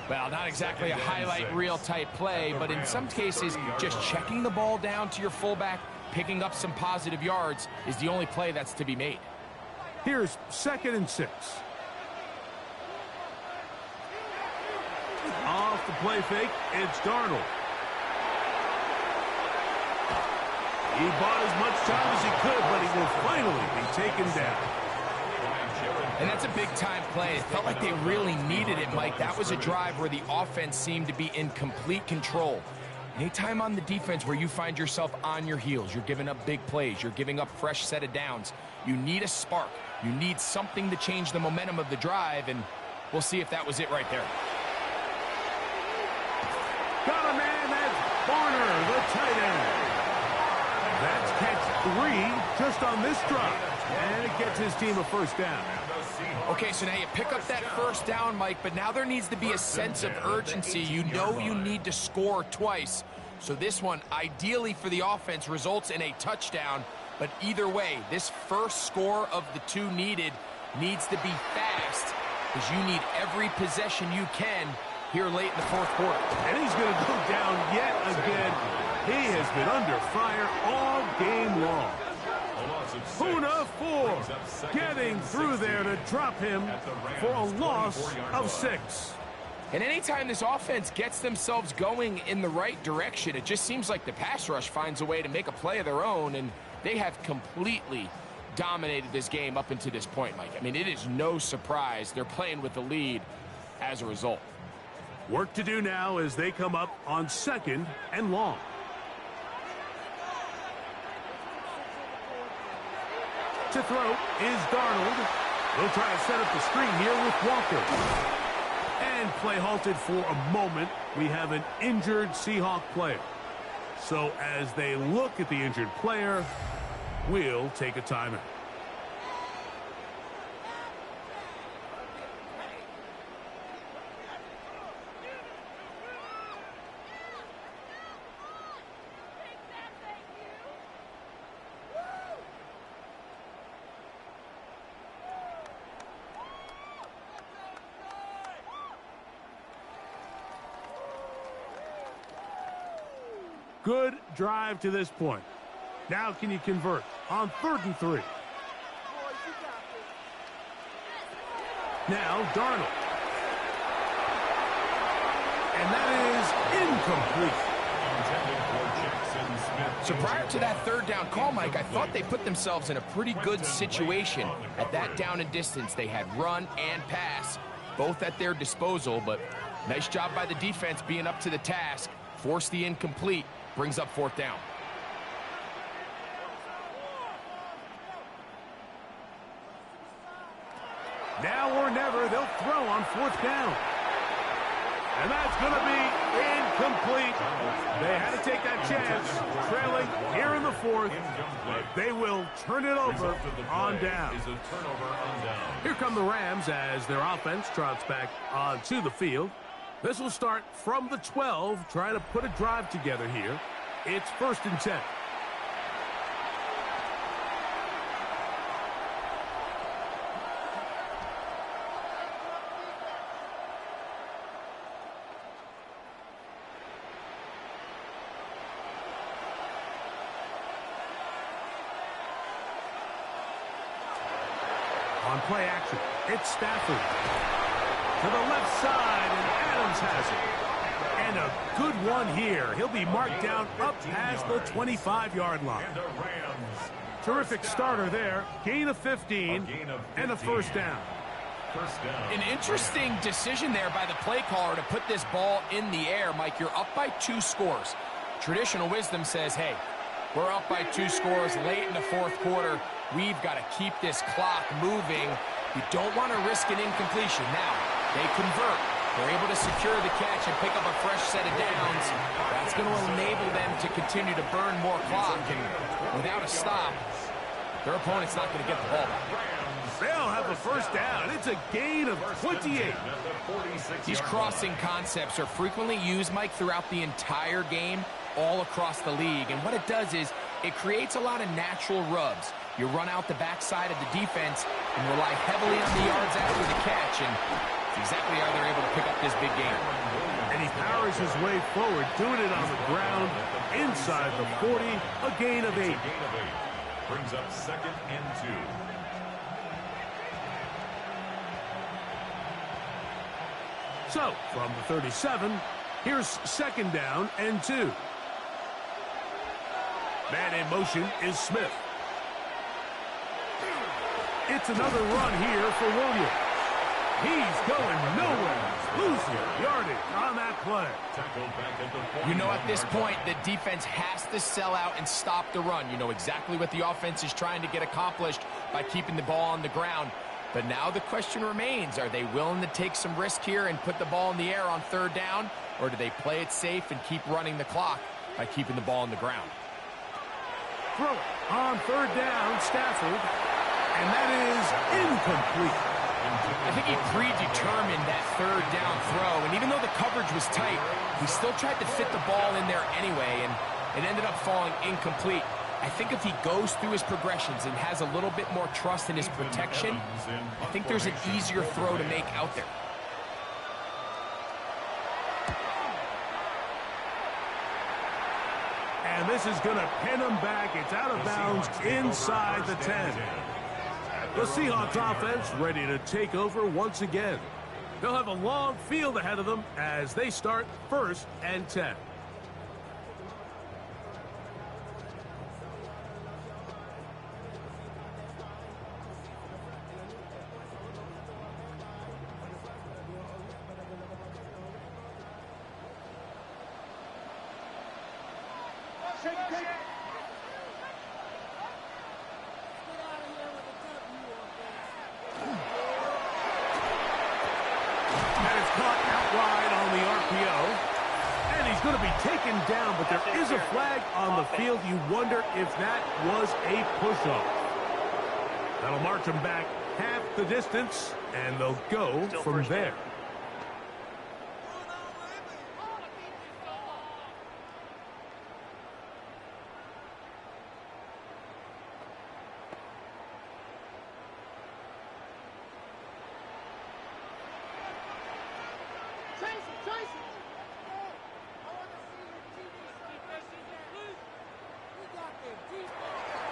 Well, not exactly a highlight reel type play, but in some cases, just checking the ball down to your fullback, picking up some positive yards is the only play that's to be made. Here's 2nd and 6. Off the play fake, it's Darnold. He bought as much time as he could, but he will finally be taken down. And that's a big-time play. It felt like they really needed it, Mike. That was a drive where the offense seemed to be in complete control. Anytime on the defense where you find yourself on your heels, you're giving up big plays, you're giving up fresh set of downs, you need a spark. You need something to change the momentum of the drive, and we'll see if that was it right there. Got a man, that's Barner, the tight end. That's catch 3 just on this drive. And it gets his team a first down. Okay, so now you pick up that first down, Mike, but now there needs to be a sense of urgency. You know you need to score twice. So this one, ideally for the offense, results in a touchdown. But either way, this first score of the 2 needed needs to be fast because you need every possession you can here late in the 4th quarter. And he's going to go down yet again. He has been under fire all game long. Puna 4 getting through there to drop him for a loss of 6. And anytime this offense gets themselves going in the right direction, it just seems like the pass rush finds a way to make a play of their own, and they have completely dominated this game up until this point, Mike. I mean, it is no surprise they're playing with the lead as a result. Work to do now as they come up on 2nd and long. To throw is Darnold. They'll try to set up the screen here with Walker. And play halted for a moment. We have an injured Seahawk player. So as they look at the injured player, we'll take a timeout. Good drive to this point. Now can you convert on 3rd and 3? Now Darnold. And that is incomplete. So prior to that 3rd down call, Mike, I thought they put themselves in a pretty good situation at that down and distance. They had run and pass, both at their disposal, but nice job by the defense being up to the task. Force the incomplete, brings up 4th down. Now or never, they'll throw on 4th down. And that's going to be incomplete. They had to take that chance, trailing here in the 4th. They will turn it over on down. Here come the Rams as their offense trots back onto the field. This will start from the 12, trying to put a drive together here. It's 1st and 10. play action. It's Stafford. To the left side, and Adams has it. And a good one here. He'll be marked down up past the 25-yard line. Terrific starter there. Gain of 15 and a first down. An interesting decision there by the play caller to put this ball in the air. Mike, you're up by 2 scores. Traditional wisdom says, hey, we're up by 2 scores late in the fourth quarter. We've got to keep this clock moving. You don't want to risk an incompletion. Now, they convert. They're able to secure the catch and pick up a fresh set of downs. That's going to enable them to continue to burn more clock. And without a stop, their opponent's not going to get the ball back. They'll have a first down. It's a gain of 28. These crossing concepts are frequently used, Mike, throughout the entire game, all across the league. And what it does is it creates a lot of natural rubs. You run out the backside of the defense and rely heavily on the yards after the catch. And it's exactly how they're able to pick up this big game. And he powers his way forward, doing it on the ground, inside the 40, a gain of 8. Brings up 2nd and 2. So, from the 37, here's 2nd down and 2. Man in motion is Smith. It's another run here for Williams. He's going nowhere. Losing yardage on that play. You know, at this point, the defense has to sell out and stop the run. You know exactly what the offense is trying to get accomplished by keeping the ball on the ground. But now the question remains, are they willing to take some risk here and put the ball in the air on 3rd down? Or do they play it safe and keep running the clock by keeping the ball on the ground? Throw it on 3rd down, Stafford. And that is incomplete. I think he predetermined that 3rd down throw. And even though the coverage was tight, he still tried to fit the ball in there anyway. And it ended up falling incomplete. I think if he goes through his progressions and has a little bit more trust in his protection, I think there's an easier throw to make out there. And this is going to pin him back. It's out of bounds inside the 10. The Seahawks offense ready to take over once again. They'll have a long field ahead of them as they start 1st and 10. Going to be taken down, but there is a flag on the field. You wonder if that was a push-off. That'll march them back half the distance, and they'll go from there.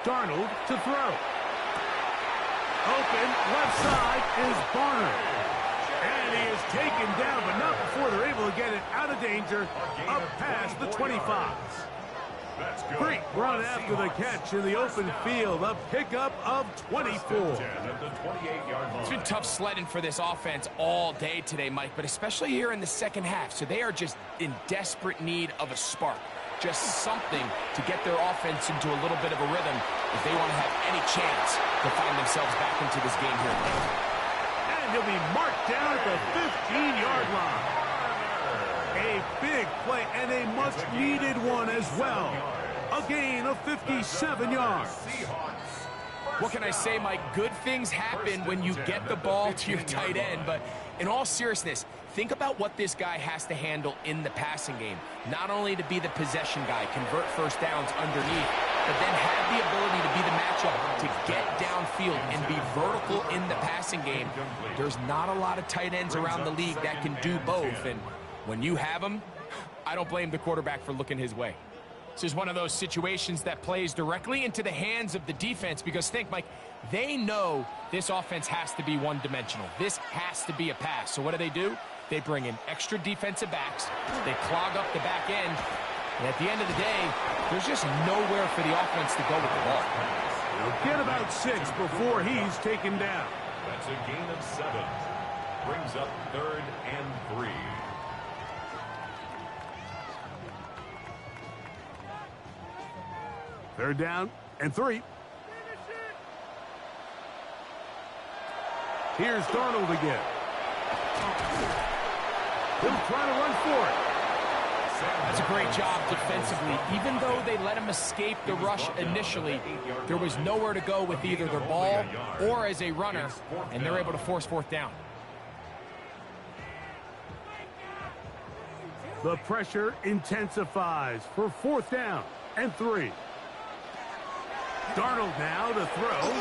Darnold to throw. Open, left side is Barner. And he is taken down, but not before they're able to get it out of danger, up past the 25. Great run after the catch in the open field, a pickup of 24. It's been tough sledding for this offense all day today, Mike, but especially here in the second half. So they are just in desperate need of a spark. Just something to get their offense into a little bit of a rhythm if they want to have any chance to find themselves back into this game here. And he'll be marked down at the 15-yard line. A big play and a much-needed one as well. A gain of 57 yards. What can I say, Mike? Good things happen when you get the ball to your tight end, but in all seriousness, think about what this guy has to handle in the passing game. Not only to be the possession guy, convert first downs underneath, but then have the ability to be the matchup, to get downfield and be vertical in the passing game. There's not a lot of tight ends around the league that can do both, and when you have them, I don't blame the quarterback for looking his way. This is one of those situations that plays directly into the hands of the defense, because think, Mike, They know this offense has to be one-dimensional. This has to be a pass. So what do? They bring in extra defensive backs. They clog up the back end. And at the end of the day, there's just nowhere for the offense to go with the ball. He'll get about 6 before he's taken down. That's a gain of 7. Brings up 3rd and 3. Third down and 3. Here's Darnold again. He'll try to run for it. That's a great job defensively. Even though they let him escape the rush initially, there was nowhere to go with either their ball or as a runner, and they're able to force 4th down. The pressure intensifies for 4th down and 3. Darnold now to throw.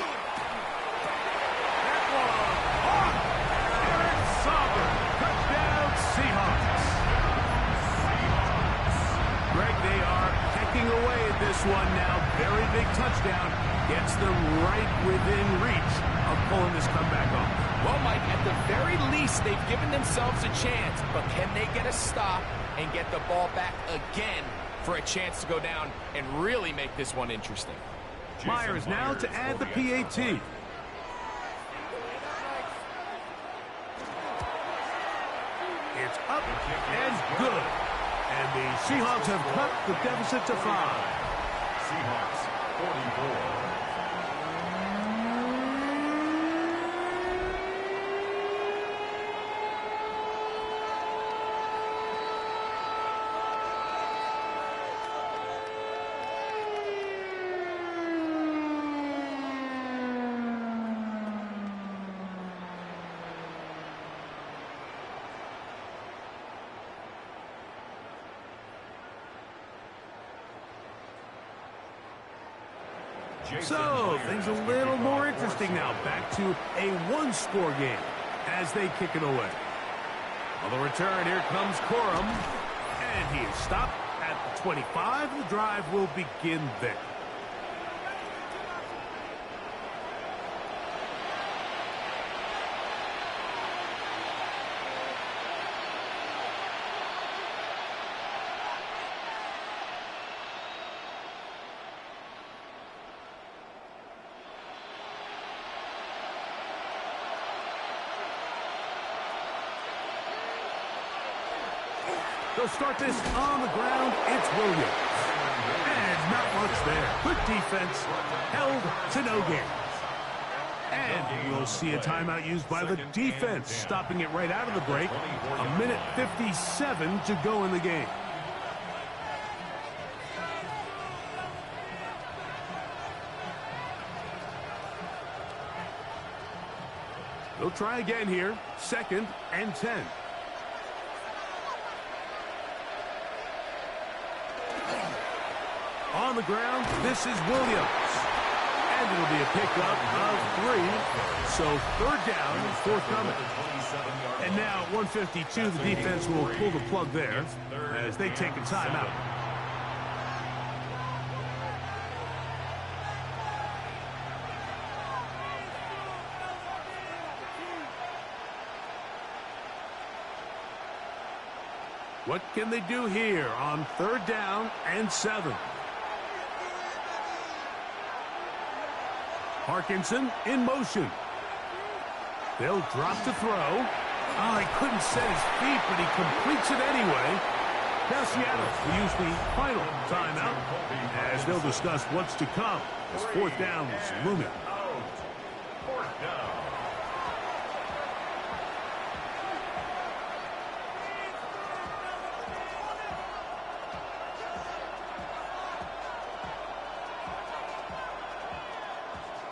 That one off. Eric Sauber. Touchdown, Seahawks. Greg, they are pecking away at this one now. Very big touchdown. Gets them right within reach of pulling this comeback off. Well, Mike, at the very least, they've given themselves a chance, but can they get a stop and get the ball back again for a chance to go down and really make this one interesting? Myers now to add the PAT. It's up and good. And the Seahawks have cut the deficit to 5. Seahawks 44. So, things a little more interesting now. Back to a one-score game as they kick it away. On the return, here comes Corum. And he is stopped at the 25. The drive will begin there. They'll start this on the ground. It's Williams. And not much there. Good defense. Held to no gain. And you'll see a timeout used by the defense, stopping it right out of the break. 1:57 to go in the game. They'll try again here. 2nd and 10. On the ground, this is Williams. And it'll be a pickup of 3. So 3rd down, forthcoming. And now at 1:52, the defense will pull the plug there as they take a timeout. What can they do here on 3rd down and 7? Parkinson in motion. They'll drop to throw. Oh, he couldn't set his feet, but he completes it anyway. Now Seattle will use the final timeout as they'll discuss what's to come as 4th down is looming.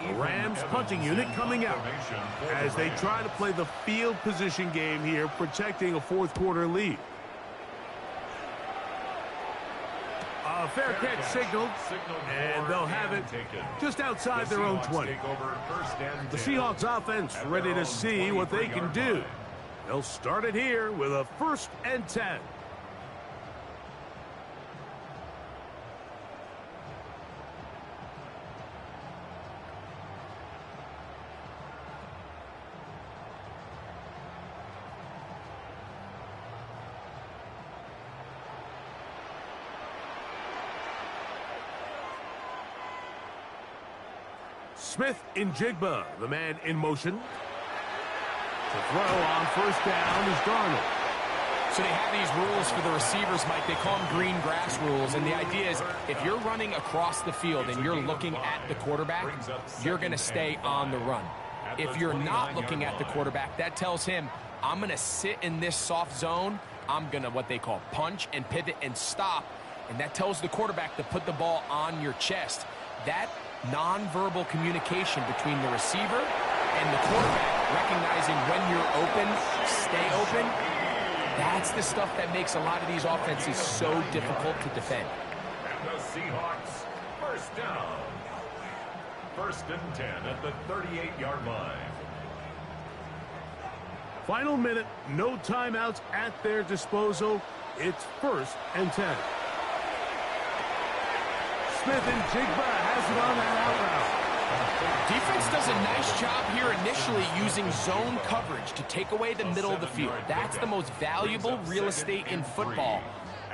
The Rams punting unit coming out as they try to play the field position game here, protecting a 4th quarter lead. A fair catch signaled, and they'll have it just outside their own 20. The Seahawks offense ready to see what they can do. They'll start it here with a 1st and 10. Smith-Njigba, the man in motion. To throw on first down is Darnold. So they have these rules for the receivers, Mike. They call them green grass rules. And the idea is if you're running across the field and you're looking at the quarterback, you're going to stay on the run. If you're not looking at the quarterback, that tells him, I'm going to sit in this soft zone. I'm going to what they call punch and pivot and stop. And that tells the quarterback to put the ball on your chest. That nonverbal communication between the receiver and the quarterback, recognizing when you're open, stay open, that's the stuff that makes a lot of these offenses so difficult to defend. And the Seahawks, first down. 1st and 10 at the 38-yard line. Final minute, no timeouts at their disposal. It's 1st and 10. Smith-Njigba has it on that out route. Defense does a nice job here initially using zone coverage to take away the middle of the field. That's the most valuable real estate in football.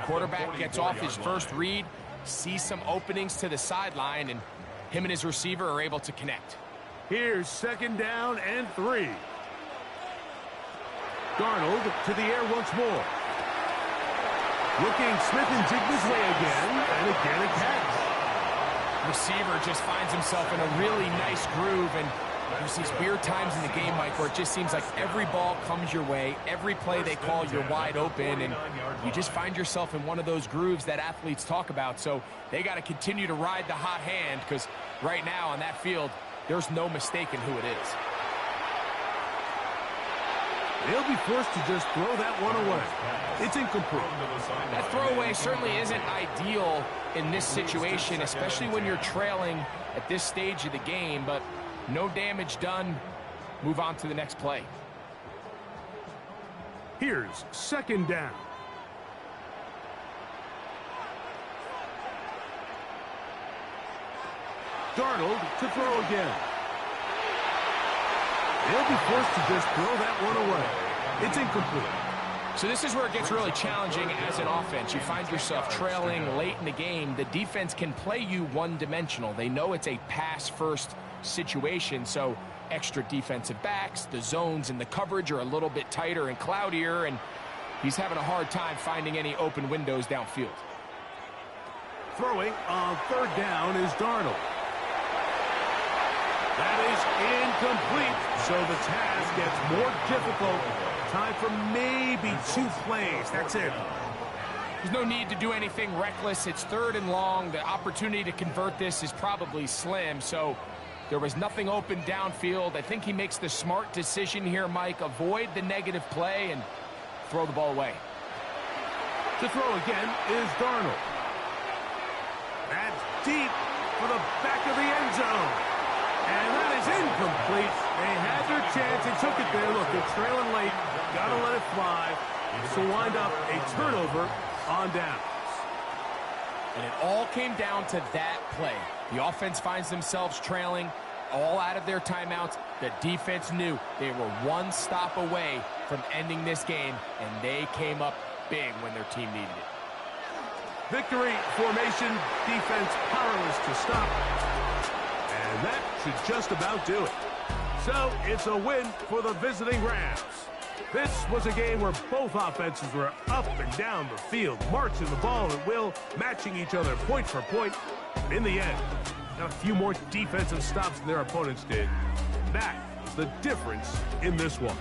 Quarterback gets off his first read, sees some openings to the sideline, and him and his receiver are able to connect. Here's 2nd down and 3. Darnold to the air once more. Looking Smith-Njigba's way again, and again a catch. Receiver just finds himself in a really nice groove, and there's these weird times in the game, Mike, where it just seems like every ball comes your way, every play they call, you're wide open, and you just find yourself in one of those grooves that athletes talk about. So they got to continue to ride the hot hand, because right now on that field, there's no mistaking who it is. They'll be forced to just throw that one away. It's incomplete. That throwaway certainly isn't ideal in this situation, especially when you're trailing at this stage of the game, but no damage done. Move on to the next play. Here's 2nd down. Darnold to throw again. They'll be forced to just throw that one away. It's incomplete. So this is where it gets really challenging as an offense. You find yourself trailing late in the game. The defense can play you one-dimensional. They know it's a pass-first situation, so extra defensive backs, the zones and the coverage are a little bit tighter and cloudier, and he's having a hard time finding any open windows downfield. Throwing on 3rd down is Darnold. That is incomplete, so the task gets more difficult. Time for maybe 2 plays. That's it. There's no need to do anything reckless. It's 3rd and long. The opportunity to convert this is probably slim, so there was nothing open downfield. I think he makes the smart decision here, Mike. Avoid the negative play and throw the ball away. To throw again is Darnold. That's deep for the back of the end zone. And that is incomplete. They had their chance. They took it there. Look, they're trailing late. Got to let it fly. This will wind up a turnover on downs. And it all came down to that play. The offense finds themselves trailing, all out of their timeouts. The defense knew they were one stop away from ending this game, and they came up big when their team needed it. Victory formation, defense powerless to stop. And that should just about do it. So it's a win for the visiting Rams. This was a game where both offenses were up and down the field, marching the ball at will, matching each other point for point. In the end, got a few more defensive stops than their opponents did. That was the difference in this one.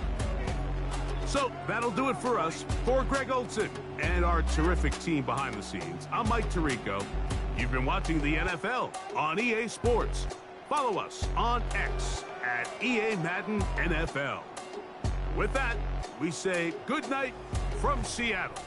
So that'll do it for us. For Greg Olsen and our terrific team behind the scenes, I'm Mike Tirico. You've been watching the NFL on EA Sports. Follow us on X at EA Madden NFL. With that, we say good night from Seattle.